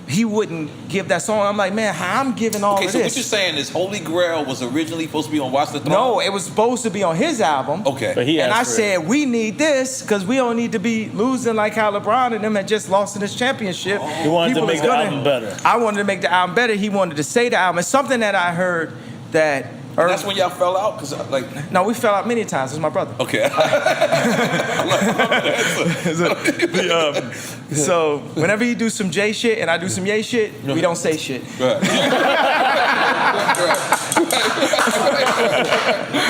he wouldn't give that song. I'm like, man, I'm giving all of this. Okay, so what you're saying is Holy Grail was originally supposed to be on Watch the Throne? No, it was supposed to be on his album. Okay. But and I said, we need this because we don't need to be losing like how LeBron and them had just lost in this championship. He wanted to make the album better. I wanted to make the album better. He wanted to say the album. It's something that I heard that... And that's when y'all fell out? Cause like... No, we fell out many times. It's my brother. Okay. So whenever he do some J shit and I do some Ye shit, we don't say shit. Right.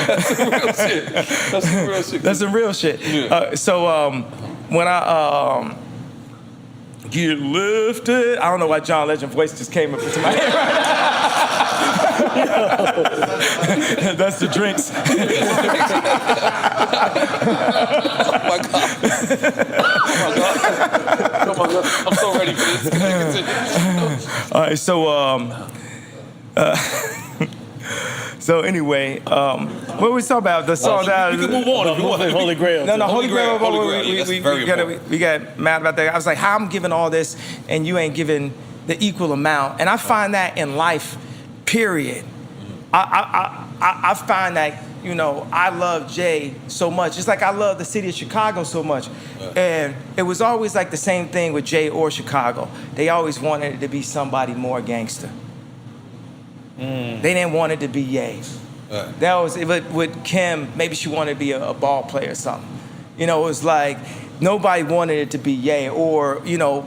That's some real shit. That's some real shit. Yeah. When I get lifted, I don't know why John Legend voice just came up into my head right now. That's the drinks. Oh my God. Oh my God. I'm so ready for this. All right, so anyway, what we talking about? The song that you can move on if you want. Holy Grail. No, Holy Grail. We got mad about that. I was like, how I'm giving all this and you ain't giving the equal amount. And I find that in life, period. I find that, you know, I love Jay so much. It's like I love the city of Chicago so much. And it was always like the same thing with Jay or Chicago. They always wanted it to be somebody more gangster. They didn't want it to be Ye. That was with Kim. Maybe she wanted to be a ball player or something. You know, it was like nobody wanted it to be Ye. Or you know,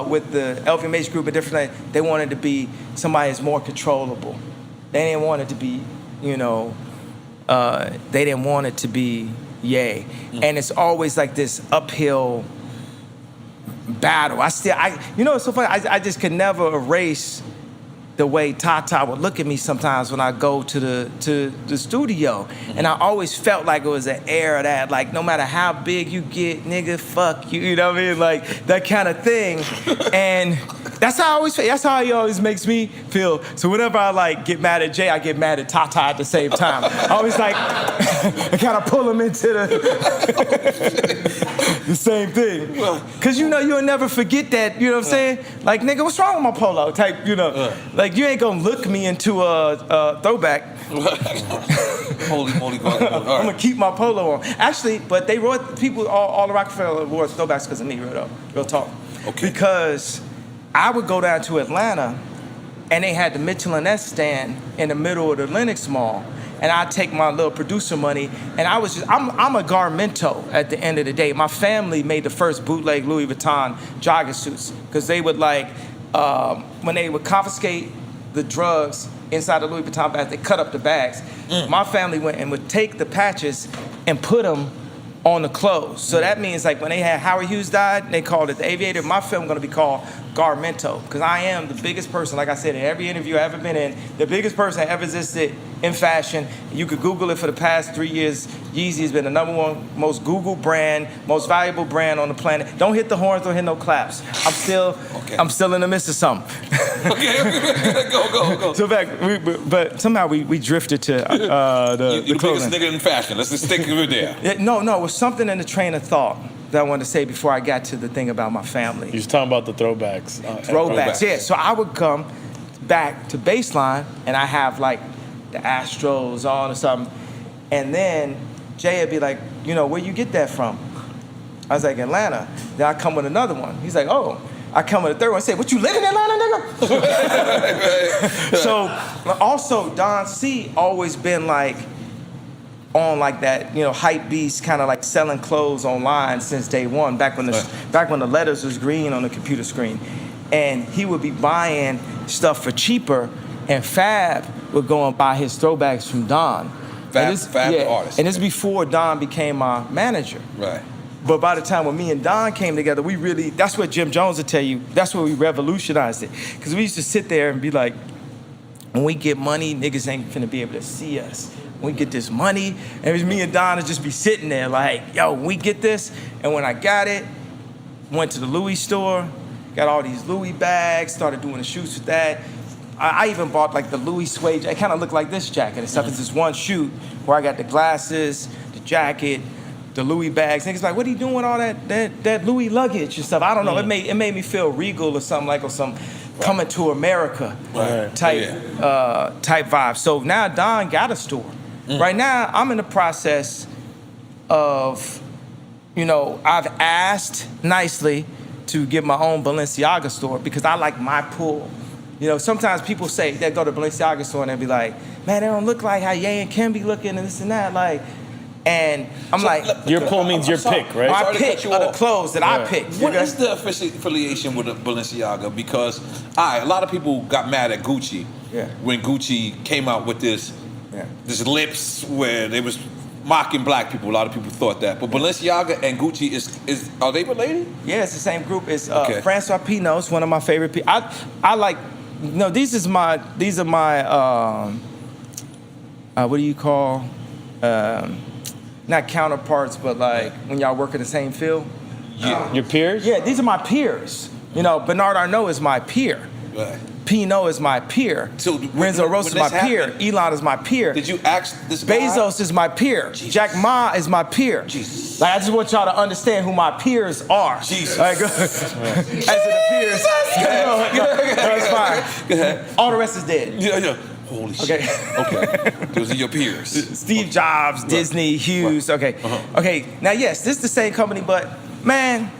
with the LVMH group and different things, they wanted to be somebody that's more controllable. They didn't want it to be, you know, they didn't want it to be Ye. And it's always like this uphill battle. You know, it's so funny. I just could never erase the way Tata would look at me sometimes when I go to the studio. And I always felt like it was an air of that, like no matter how big you get, nigga, fuck you, you know what I mean? Like that kind of thing. And that's how I always feel. That's how he always makes me feel. So whenever I like get mad at Jay, I get mad at Tata at the same time. I always like, I kind of pull him into the same thing. Cause you know, you'll never forget that, you know what I'm saying? Like, nigga, what's wrong with my polo type, you know? Like, you ain't gonna look me into a throwback. Holy moly. I'm gonna keep my polo on. Actually, but they wrote, people, all the Rockefeller wore throwbacks because of me, real talk. Okay. Because I would go down to Atlanta and they had the Mitchell & Ness stand in the middle of the Lenox Mall. And I'd take my little producer money, and I'm a garmento at the end of the day. My family made the first bootleg Louis Vuitton jogging suits, because they would like, when they would confiscate the drugs inside the Louis Vuitton bags, they cut up the bags. My family went and would take the patches and put them on the clothes. So that means like when they had Howard Hughes died, they called it the Aviator. My film gonna be called Garmento, because I am the biggest person, like I said, in every interview I've ever been in, the biggest person that ever existed in fashion. You could Google it for the past 3 years. Yeezy has been the #1 most Googled brand, most valuable brand on the planet. Don't hit the horns, don't hit no claps. I'm still in the midst of something. Okay, go. So but somehow we drifted to the You the clothing. biggest nigga in fashion. Let's just stick with there. Yeah, no, it was something in the train of thought that I wanted to say before I got to the thing about my family. You was talking about the throwbacks. Throwbacks, yeah. So I would come back to baseline and I have like the Astros on or something. And then Jay would be like, you know, where you get that from? I was like, Atlanta. Then I come with another one. He's like, oh. I come with a third one and say, what, you live in Atlanta, nigga? So, also, Don C always been like, on like that, you know, hype beast, kind of like selling clothes online since day one, back when the letters was green on the computer screen. And he would be buying stuff for cheaper, and Fab would go and buy his throwbacks from Don. Fab the artist. And this before Don became my manager. Right. But by the time when me and Don came together, we really, that's what Jim Jones would tell you, that's where we revolutionized it. Because we used to sit there and be like, when we get money, niggas ain't finna be able to see us. When we get this money, and it was me and Don would just be sitting there like, yo, we get this. And when I got it, went to the Louis store, got all these Louis bags, started doing the shoots with that. I even bought like the Louis suede, it kind of looked like this jacket and stuff. It's this one shoot where I got the glasses, the jacket, the Louis bags. Niggas like, what are you doing with all that Louis luggage and stuff? I don't know. It made me feel regal or something, like, or some coming to America type vibe. So now Don got a store. Right now, I'm in the process of, you know, I've asked nicely to get my own Balenciaga store because I like my pull. You know, sometimes people say, they go to Balenciaga store and they be like, man, they don't look like how Ye and Kim be looking and this and that. Like, and I'm like, your pull means your pick, right? My pick of the clothes that I picked. What is the affiliation with Balenciaga? Because a lot of people got mad at Gucci when Gucci came out with this lips where they was mocking black people. A lot of people thought that. But Balenciaga and Gucci are they related? Yeah, it's the same group. It's Francois Pinault's one of my favorite people. I like, no, these are my what do you call, not counterparts, but like when y'all work in the same field. Your peers? Yeah, these are my peers. You know, Bernard Arnault is my peer. Right. Pinot is my peer. So Renzo Rosa is my peer. Elon is my peer. Did you ask this guy? Bezos is my peer. Jesus. Jack Ma is my peer. Jesus. Like, I just want y'all to understand who my peers are. Jesus. Like, as to the peers. That's fine. Go ahead. All the rest is dead. Yeah. Holy shit. Okay. Those are your peers. Steve Jobs, Disney, Hughes. Okay. Okay. Now, yes, this is the same company, but man,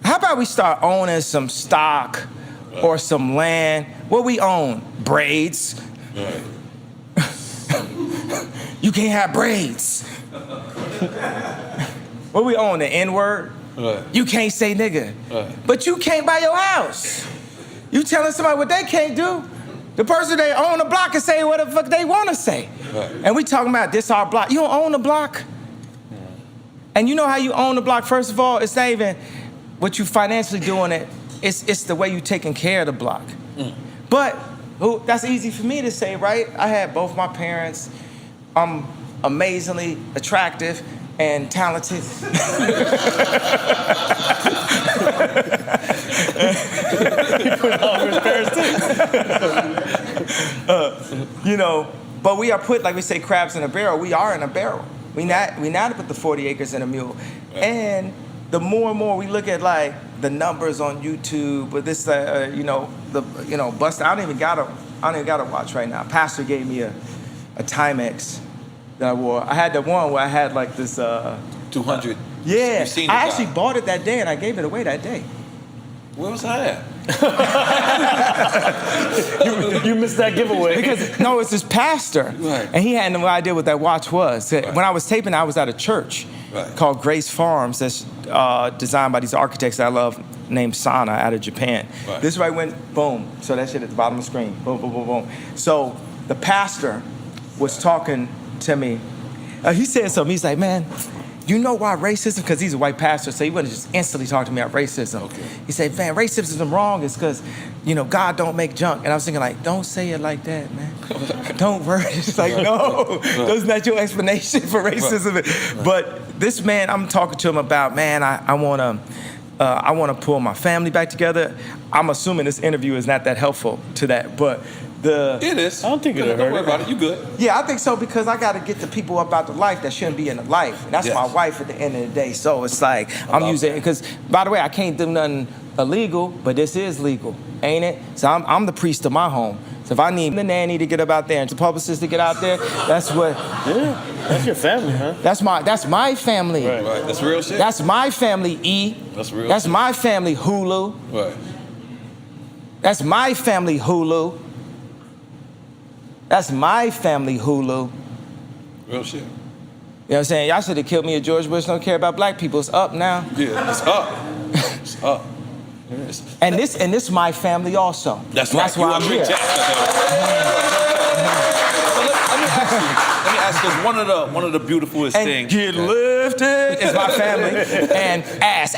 how about we start owning some stock or some land? What we own? Braids. Right. You can't have braids. What we own? The N-word? Right. You can't say nigga. Right. But you can't buy your house. You telling somebody what they can't do? The person they own the block can say what the fuck they want to say. Right. And we talking about this our block. You don't own the block. And you know how you own the block, first of all? It's not even what you financially doing it. It's the way you taking care of the block. But that's easy for me to say, right? I had both my parents. I'm amazingly attractive and talented. You know, but we are put, like we say, crabs in a barrel. We are in a barrel. We not to put the 40 acres in a mule. And the more and more we look at like the numbers on YouTube, but this, Buster. I don't even got a watch right now. Pastor gave me a Timex that I wore. I had the one where I had like this 200. Yeah, I actually bought it that day and I gave it away that day. Where was I at? you missed that giveaway. Because, no, it's this pastor. Right. And he had no idea what that watch was. Right. When I was taping, I was at a church called Grace Farms that's designed by these architects that I love named Sana out of Japan. Right. This right went, boom. So that shit at the bottom of the screen. Boom, boom, boom, boom. So the pastor was talking to me. He said something. He's like, man, you know why racism? Because he's a white pastor, so he wouldn't just instantly talk to me about racism. Okay. He said, man, racism is wrong. It's because, God don't make junk. And I was thinking, like, don't say it like that, man. Don't worry. It's like, no, that's not your explanation for racism. Right. But this man, I'm talking to him about, man, I want to pull my family back together. I'm assuming this interview is not that helpful to that, but it is. I don't think it'll hurt. Don't worry about it. You good? Yeah, I think so because I got to get the people about the life that shouldn't be in the life. And that's my wife at the end of the day. So it's like I'm using it because, by the way, I can't do nothing illegal, but this is legal. ain't it? So I'm the priest of my home. So if I need the nanny to get up out there and the publicist to get out there, that's what. Yeah, that's your family, huh? That's my family. Right. That's real shit. That's my family, E. That's real That's shit. my family, Hulu. Right. That's my family, Hulu. That's my family, Hulu. Real shit. You know what I'm saying? Y'all should have killed me if George Bush don't care about black people. It's up now. Yeah, it's up. It's up. And this my family also. That's right. That's why I'm here. So let me ask you, because one of the beautifulest And things. get lifted is my family. And ass.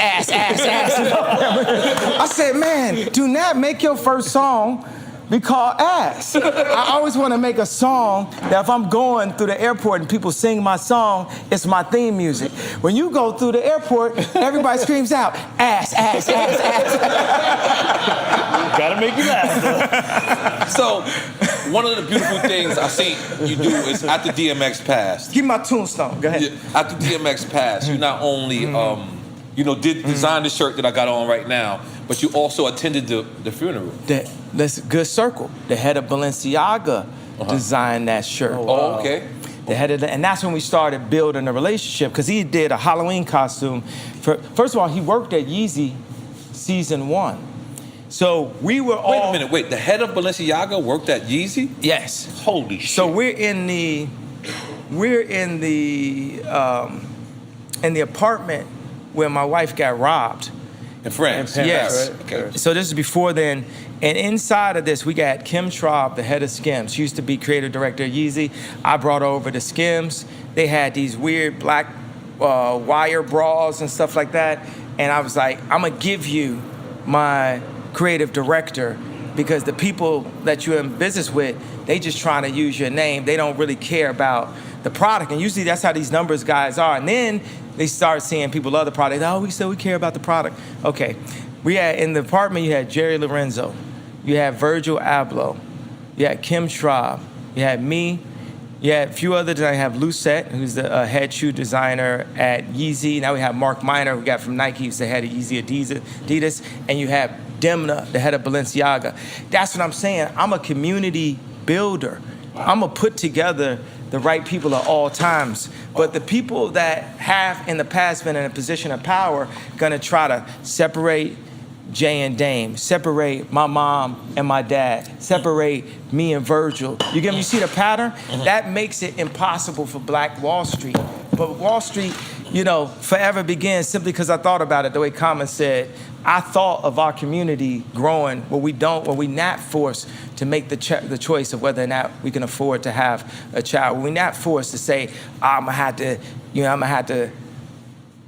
I said, man, do not make your first song be called ass. I always want to make a song that if I'm going through the airport and people sing my song, it's my theme music. When you go through the airport, everybody screams out, ass. Gotta make you laugh. So, one of the beautiful things I see you do is after DMX passed. Give me my tombstone. Go ahead. Yeah, after DMX passed, you not only did design the shirt that I got on right now, but you also attended the funeral. That's a good circle. The head of Balenciaga designed that shirt. Oh, okay. The head of and that's when we started building a relationship because he did a Halloween costume. First of all, he worked at Yeezy season 1. So we were all. Wait a minute. Wait. The head of Balenciaga worked at Yeezy? Yes. Holy shit. So we're in the apartment where my wife got robbed. In France. Yes. Right? Okay. So this is before then. And inside of this, we got Kim Traub, the head of Skims. She used to be creative director of Yeezy. I brought her over to Skims. They had these weird black wire bras and stuff like that. And I was like, I'm going to give you my creative director because the people that you're in business with, they just trying to use your name. They don't really care about the product. And usually that's how these numbers guys are. And then they start seeing people love the product. Oh, we care about the product. Okay. We had, in the apartment, you had Jerry Lorenzo. You had Virgil Abloh. You had Kim Traub. You had me. You had a few other designers. You have Lucette, who's the head shoe designer at Yeezy. Now we have Mark Minor, who got from Nike, who's the head of Yeezy Adidas. And you have Demna, the head of Balenciaga. That's what I'm saying. I'm a community builder. I'm going to put together the right people at all times. But the people that have in the past been in a position of power gonna try to separate Jay and Dame, separate my mom and my dad, separate me and Virgil. You get me? You see the pattern? That makes it impossible for Black Wall Street. But Wall Street, forever begins simply because I thought about it the way Common said. I thought of our community growing where we're not forced to make the choice of whether or not we can afford to have a child. We're not forced to say, I'm gonna have to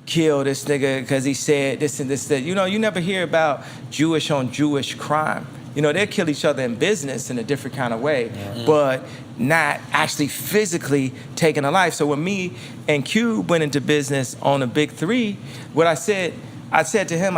kill this nigga because he said this and this. You never hear about Jewish on Jewish crime. They kill each other in business in a different kind of way, but not actually physically taking a life. So when me and Cube went into business on the Big Three, what I said to him,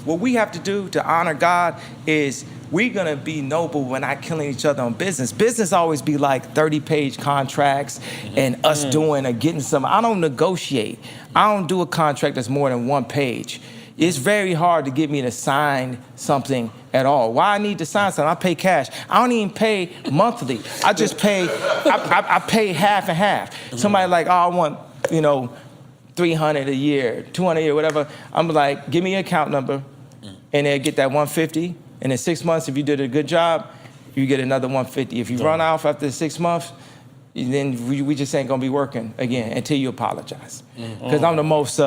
what we have to do to honor God is we're gonna be noble when not killing each other on business. Business always be like 30-page contracts and us doing or getting some. I don't negotiate. I don't do a contract that's more than 1 page. It's very hard to get me to sign something at all. Why I need to sign something? I pay cash. I don't even pay monthly. I just pay, I pay half and half. Somebody like, I want, $300 a year, $200 a year, whatever. I'm like, give me your account number, and they'll get that $150. And in 6 months, if you did a good job, you get another $150. If you run off after 6 months, then we just ain't gonna be working again until you apologize. Because I'm the most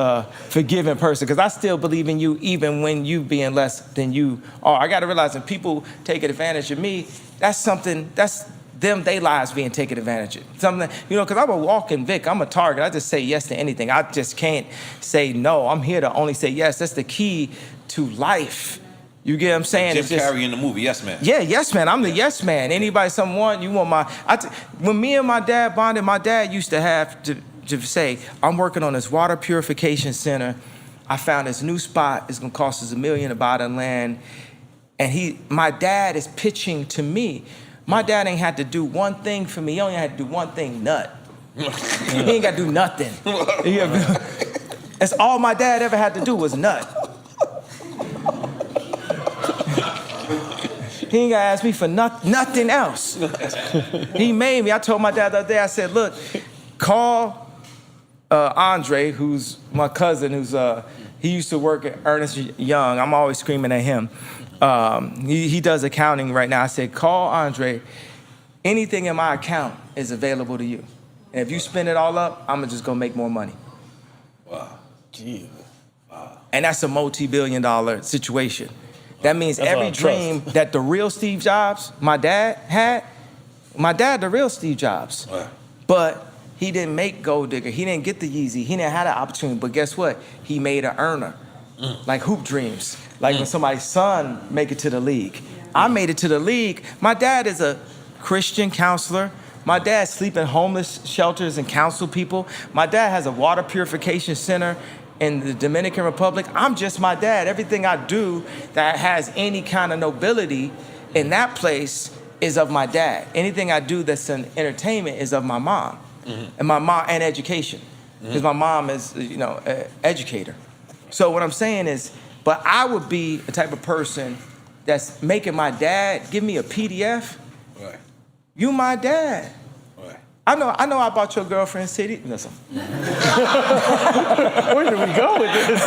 forgiving person, because I still believe in you even when you being less than you are. I gotta realize when people take advantage of me, that's they lives being taken advantage of. Something, because I'm a walking Vic, I'm a target. I just say yes to anything. I just can't say no. I'm here to only say yes. That's the key to life. You get what I'm saying? Jim Carrey in the movie, Yes Man. Yeah, yes man. I'm the yes man. Anybody, someone, you want when me and my dad bonded, my dad used to have to say, I'm working on this water purification center. I found this new spot. It's gonna cost us $1 million to buy the land. And my dad is pitching to me. My dad ain't had to do one thing for me. He only had to do one thing, nut. He ain't got to do nothing. That's all my dad ever had to do was nut. He ain't gotta ask me for nothing else. He made me. I told my dad the other day, I said, look, call Andre, who's my cousin, he used to work at Ernest Young. I'm always screaming at him. He does accounting right now. I said, call Andre. Anything in my account is available to you. And if you spend it all up, I'm just gonna make more money. Wow. Gee. And that's a multi-billion-dollar situation. That means That's every dream that the real Steve Jobs, my dad the real Steve Jobs. Wow. But he didn't make Gold Digger. He didn't get the Yeezy. He didn't have that opportunity. But guess what? He made an earner. Like hoop dreams. Like when somebody's son make it to the league. I made it to the league. My dad is a Christian counselor. My dad sleep in homeless shelters and counsel people. My dad has a water purification center in the Dominican Republic. I'm just my dad. Everything I do that has any kind of nobility in that place is of my dad. Anything I do that's in entertainment is of my mom. And my mom, and education. Because my mom is, an educator. So what I'm saying is, but I would be the type of person that's making my dad give me a PDF. Right. You my dad. Right. I know I bought your girlfriend's CD. Listen. Where did we go with this?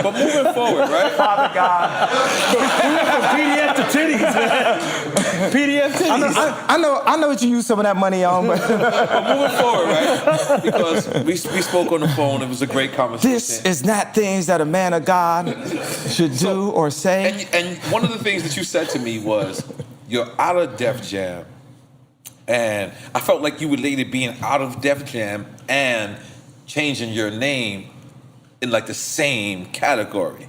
But moving forward, right? Father God. PDF to titties, man. PDF titties. I know what you use some of that money on, but But moving forward, right? Because we spoke on the phone. It was a great conversation. this is not things that a man of God should do or say. And one of the things that you said to me was, you're out of Def Jam. And I felt like you related being out of Def Jam and changing your name in like the same category.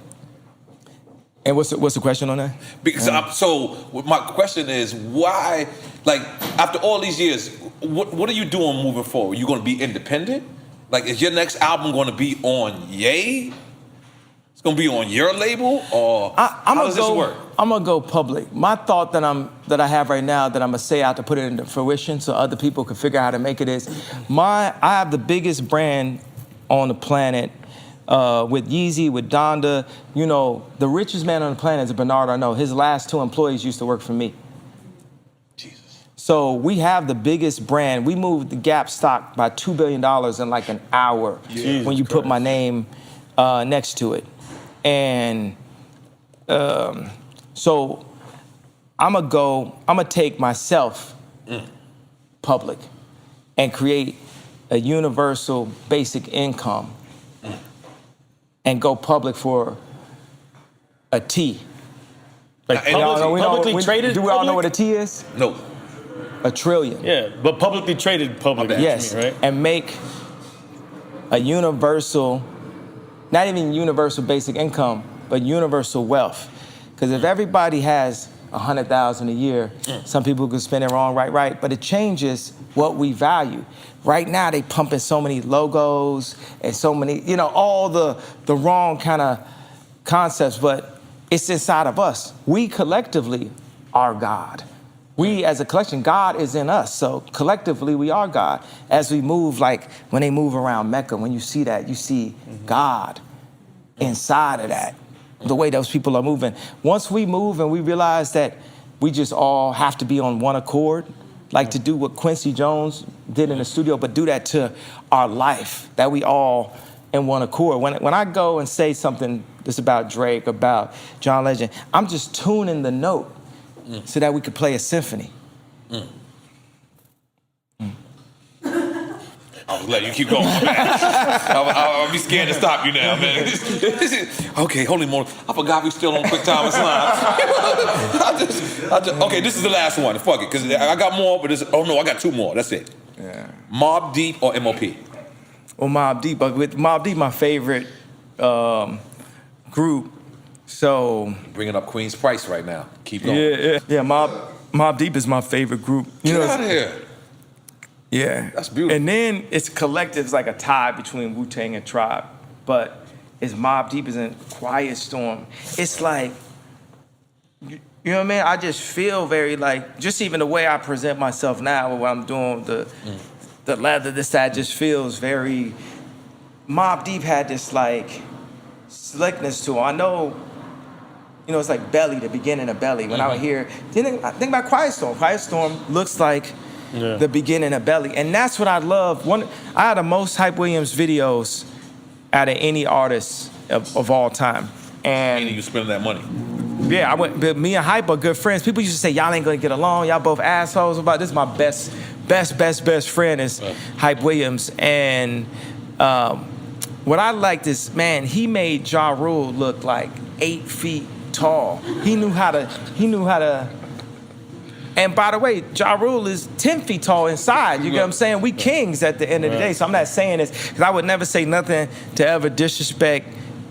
And what's the question on that? Because so my question is, why, like, after all these years, what are you doing moving forward? You going to be independent? Like, is your next album going to be on Ye? It's going to be on your label, or how does this work? I'm gonna go public. My thought that I have right now that I'm gonna say out to put it into fruition so other people can figure out how to make it is, I have the biggest brand on the planet with Yeezy, with Donda. The richest man on the planet is Bernard Arnault. His last 2 employees used to work for me. Jesus. So we have the biggest brand. We moved the Gap stock by $2 billion in like an hour when you put my name next to it. And so I'm gonna take myself public and create a universal basic income and go public for a T. Like publicly traded? Do we all know what a T is? No. $1 trillion. Yeah, but publicly traded public. Yes, right? And make a universal, not even universal basic income, but universal wealth. Because if everybody has $100,000 a year, some people could spend it wrong, right, but it changes what we value. Right now, they pumping so many logos and so many, all the wrong kind of concepts, but it's inside of us. We collectively are God. We as a collection, God is in us. So collectively, we are God. As we move, like when they move around Mecca, when you see that, you see God inside of that, the way those people are moving. Once we move and we realize that we just all have to be on one accord, like to do what Quincy Jones did in the studio, but do that to our life, that we all in one accord. When I go and say something that's about Drake, about John Legend, I'm just tuning the note so that we could play a symphony. I'll let you keep going, man. I'll be scared to stop you now, man. Okay, holy moly. I forgot we still on Quick Time and Slime. Okay, this is the last one. Fuck it, because I got more, but I got 2 more. That's it. Yeah. Mobb Deep or MOP? Well, Mobb Deep, but with Mobb Deep, my favorite group. So Bringing up Queen's Price right now. Keep going. yeah. Mobb Deep is my favorite group. Get out of here. Yeah. That's beautiful. And then it's collective, it's like a tie between Wu-Tang and Tribe. But it's Mobb Deep is in Quiet Storm. It's like, you know what I mean? I just feel very like, just even the way I present myself now, when I'm doing the leather, this side just feels very, Mobb Deep had this like slickness to it. I know You know, it's like Belly, the beginning of Belly. When I would hear, think about Quiet Storm. Quiet Storm looks like the beginning of Belly. And that's what I love. I had the most Hype Williams videos out of any artist of all time. And Meaning you spending that money. yeah, but me and Hype are good friends. People used to say, y'all ain't gonna get along, y'all both assholes. This is my best friend is Hype Williams. And what I liked is, man, he made Ja Rule look like 8 feet tall. He knew how to, and by the way, Ja Rule is 10 feet tall inside. You get what I'm saying? We kings at the end of the day. So I'm not saying this, because I would never say nothing to ever disrespect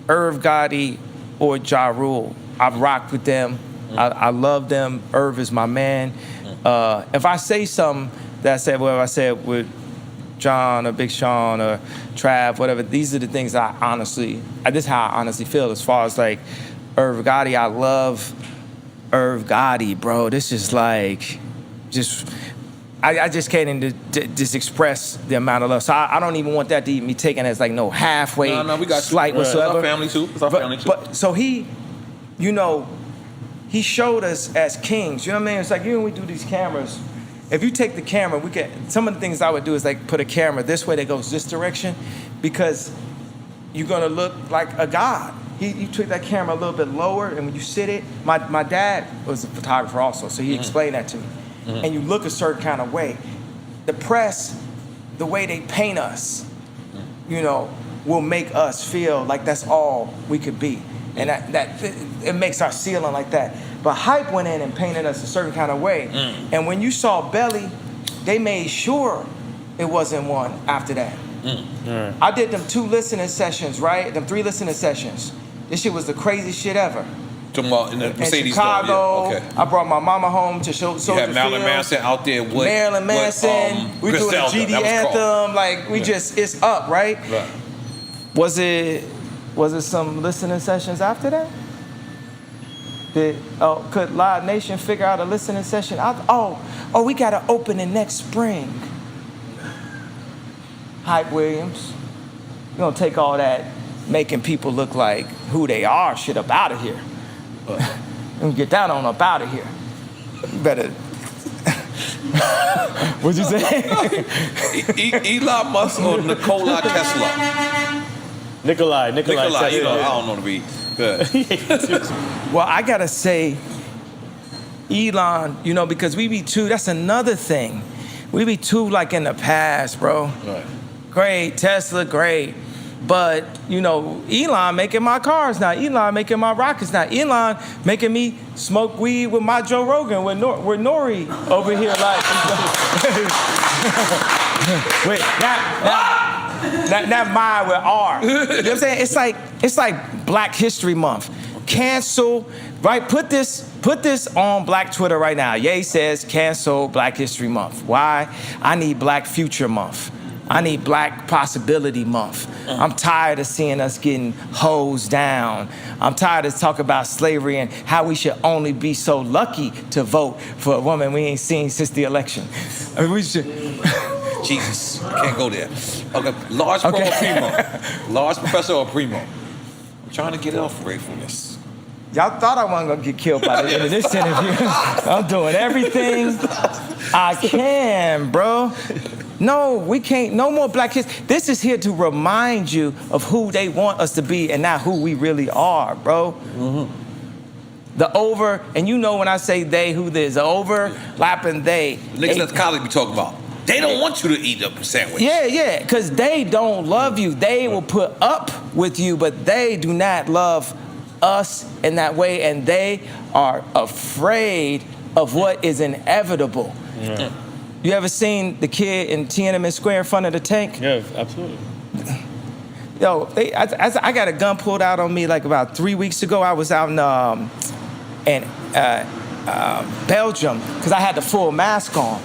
Irv Gotti or Ja Rule. I've rocked with them. I love them. Irv is my man. If I say something that I said with John or Big Sean or Trav, whatever, these are the things this is how I honestly feel as far as like Irv Gotti. I love Irv Gotti, bro. This is like, I just can't even just express the amount of love. So I don't even want that to even be taken as like no halfway we got slight whatsoever. It's our family too. It's our family too. But so he showed us as kings. You know what I mean? It's like, when we do these cameras, if you take the camera, some of the things I would do is like put a camera this way that goes this direction, because you're gonna look like a god. You took that camera a little bit lower, and when you sit it, my dad was a photographer also, so he explained that to me. And you look a certain kind of way. The press, the way they paint us, will make us feel like that's all we could be. And that it makes our ceiling like that. But Hype went in and painted us a certain kind of way. And when you saw Belly, they made sure it wasn't one after that. I did them 2 listening sessions, right? Them 3 listening sessions. This shit was the craziest shit ever. Talking about in the Mercedes Chicago, store. Yeah, okay. I brought my mama home to show. You had Marilyn Manson out there with Marilyn Manson. We doing the Griselda, GD anthem. Like it's up, right? Right. Was it some listening sessions after that? Could Live Nation figure out a listening session? We gotta open it next spring. Hype Williams, you gonna take all that making people look like who they are shit up out of here. And get that on up out of here. Better. What'd you say? Elon Musk or Nikola Tesla? Nikolai. I don't know the read. Good. Well, I gotta say, Elon, because we be too, that's another thing. We be too like in the past, bro. Right. Great, Tesla, great. But, Elon making my cars now. Elon making my rockets now. Elon making me smoke weed with my Joe Rogan, with N.O.R.E. over here. Like, wait, not mine with R. You know what I'm saying? It's like Black History Month. Cancel, right? Put this on Black Twitter right now. Ye says cancel Black History Month. Why? I need Black Future Month. I need Black Possibility Month. I'm tired of seeing us getting hosed down. I'm tired of talking about slavery and how we should only be so lucky to vote for a woman we ain't seen since the election. I mean, we should. Jesus, I can't go there. Okay, large pro or primo? Large professor or primo? I'm trying to get off gratefulness. Y'all thought I wasn't gonna get killed by the end of this interview. I'm doing everything I can, bro. No, we can't. No more Black kids. This is here to remind you of who they want us to be and not who we really are, bro. And when I say they, who there's overlapping they. The niggas at the college be talking about. They don't want you to eat a sandwich. Yeah, because they don't love you. They will put up with you, but they do not love us in that way, and they are afraid of what is inevitable. Yeah. You ever seen the kid in Tiananmen Square in front of the tank? Yeah, absolutely. Yo, I got a gun pulled out on me like about 3 weeks ago. I was out in Belgium because I had the full mask on.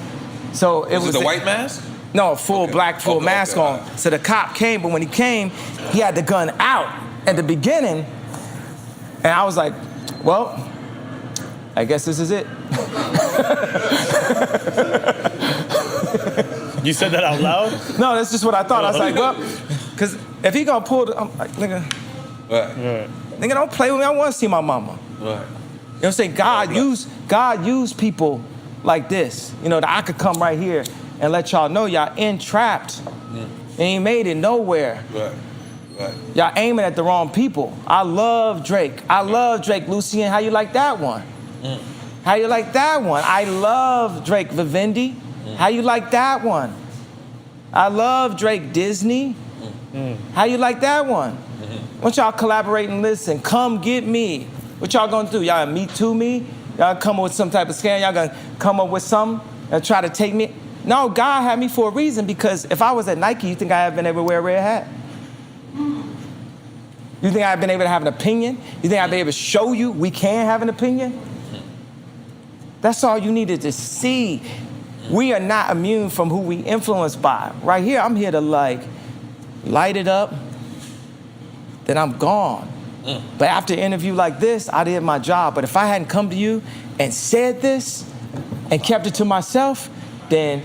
So it was the white mask? No, full black mask on. Right. So the cop came, but when he came, he had the gun out at the beginning, and I was like, well, I guess this is it. You said that out loud? No, that's just what I thought. I was like, well, because if he gonna pull, I'm like, nigga, Right. nigga, don't play with me. I want to see my mama. Right. You know what I'm saying? God used people like this. You know, that I could come right here and let y'all know y'all entrapped. Ain't made it nowhere. Right. Right. Y'all aiming at the wrong people. I love Drake. Lucien, how you like that one? How you like that one? I love Drake Vivendi. How you like that one? I love Drake Disney. How you like that one? Want y'all collaborate and listen. Come get me. What y'all gonna do? Y'all Me Too me? Y'all come up with some type of scam? Y'all gonna come up with something and try to take me? No, God had me for a reason, because if I was at Nike, you think I have been able to wear a red hat? You think I've been able to have an opinion? You think I've been able to show you we can have an opinion? That's all you needed to see. We are not immune from who we influenced by. Right here, I'm here to light it up, then I'm gone. But after an interview like this, I did my job. But if I hadn't come to you and said this and kept it to myself, then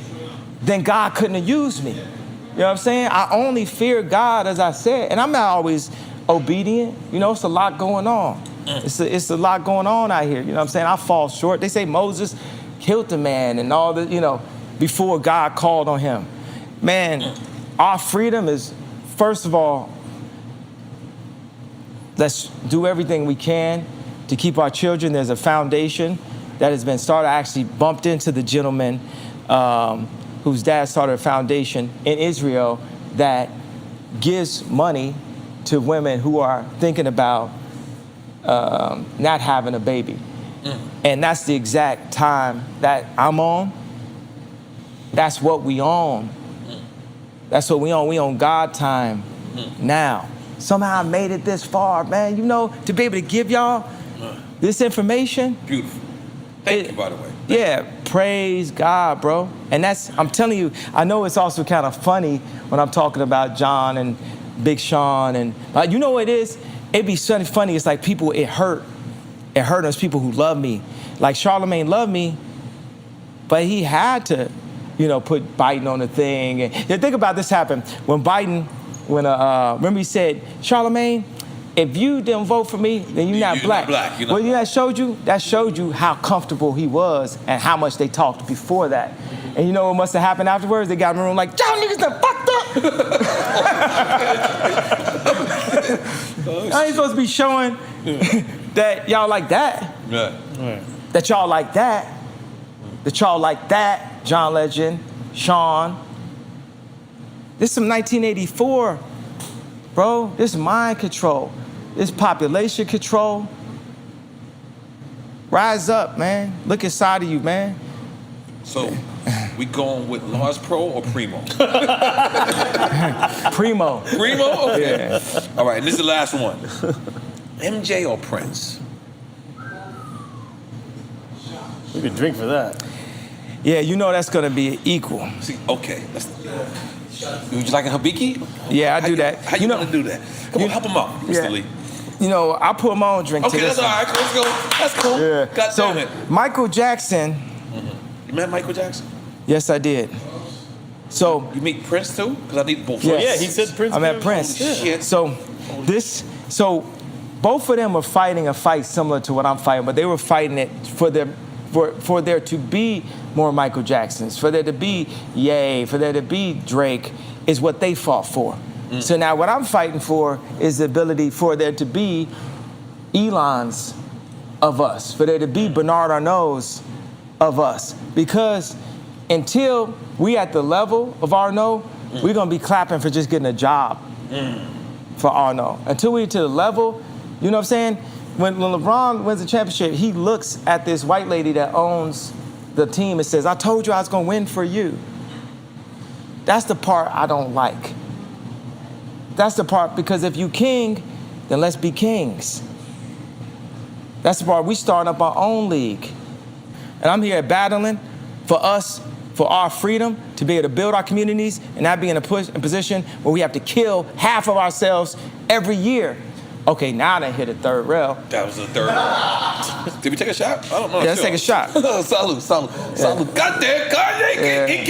God couldn't have used me. You know what I'm saying? I only fear God, as I said, and I'm not always obedient. You know, it's a lot going on. It's a lot going on out here. You know what I'm saying? I fall short. They say Moses killed the man and all the, you know, before God called on him. Man, our freedom is, first of all, let's do everything we can to keep our children. There's a foundation that has been started. I actually bumped into the gentleman whose dad started a foundation in Israel that gives money to women who are thinking about not having a baby. And that's the exact time that I'm on. That's what we on. That's what we on. We on God time now. Somehow I made it this far, man. You know, to be able to give y'all this information. Beautiful. Thank you, by the way. Yeah, praise God, bro. And that's, I'm telling you, I know it's also kind of funny when I'm talking about John and Big Sean. But you know what it is? It'd be something funny. It's like people, it hurt us, people who love me. Like Charlemagne loved me, but he had to, you know, put Biden on the thing. And think about this happened when Biden, remember he said, Charlemagne, if you didn't vote for me, then you're not black. Well, that showed you how comfortable he was and how much they talked before that. And you know what must have happened afterwards? They got in the room like, y'all niggas done fucked up. I ain't supposed to be showing that y'all like that. Right. That y'all like that. That y'all like that. John Legend, Sean. This is some 1984, bro. This is mind control. This population control. Rise up, man. Look inside of you, man. So, we going with Lars Pro or Primo? Primo. Primo? Okay. Yeah. All right, and this is the last one. MJ or Prince? We could drink for that. Yeah, you know that's gonna be equal. See, okay. Would you like a habiki? Yeah, I do that. How you gonna do that? Come on, help him out, Mr. Lee. You know, I put my own drink to this. Okay, that's all right. Let's go. That's cool. Yeah. God damn it. Michael Jackson. You met Michael Jackson? Yes, I did. So you meet Prince too? Because I need both. Yes. Yeah, he said Prince. I met Prince. Shit. So both of them were fighting a fight similar to what I'm fighting, but they were fighting it for there to be more Michael Jacksons, for there to be Ye, for there to be Drake, is what they fought for. So now what I'm fighting for is the ability for there to be Elons of us, for there to be Bernard Arnaults of us. Because until we at the level of Arnault, we're gonna be clapping for just getting a job for Arnault. Until we to the level, you know what I'm saying? When LeBron wins the championship, he looks at this white lady that owns the team and says, I told you I was gonna win for you. That's the part I don't like. That's the part, because if you king, then let's be kings. That's the part, we starting up our own league. And I'm here battling for us, for our freedom, to be able to build our communities and not be in a position where we have to kill half of ourselves every year. Okay, now they hit a third rail. That was the third one. Did we take a shot? I don't know. Yeah, let's take a shot. Salud. God damn, Kanye, he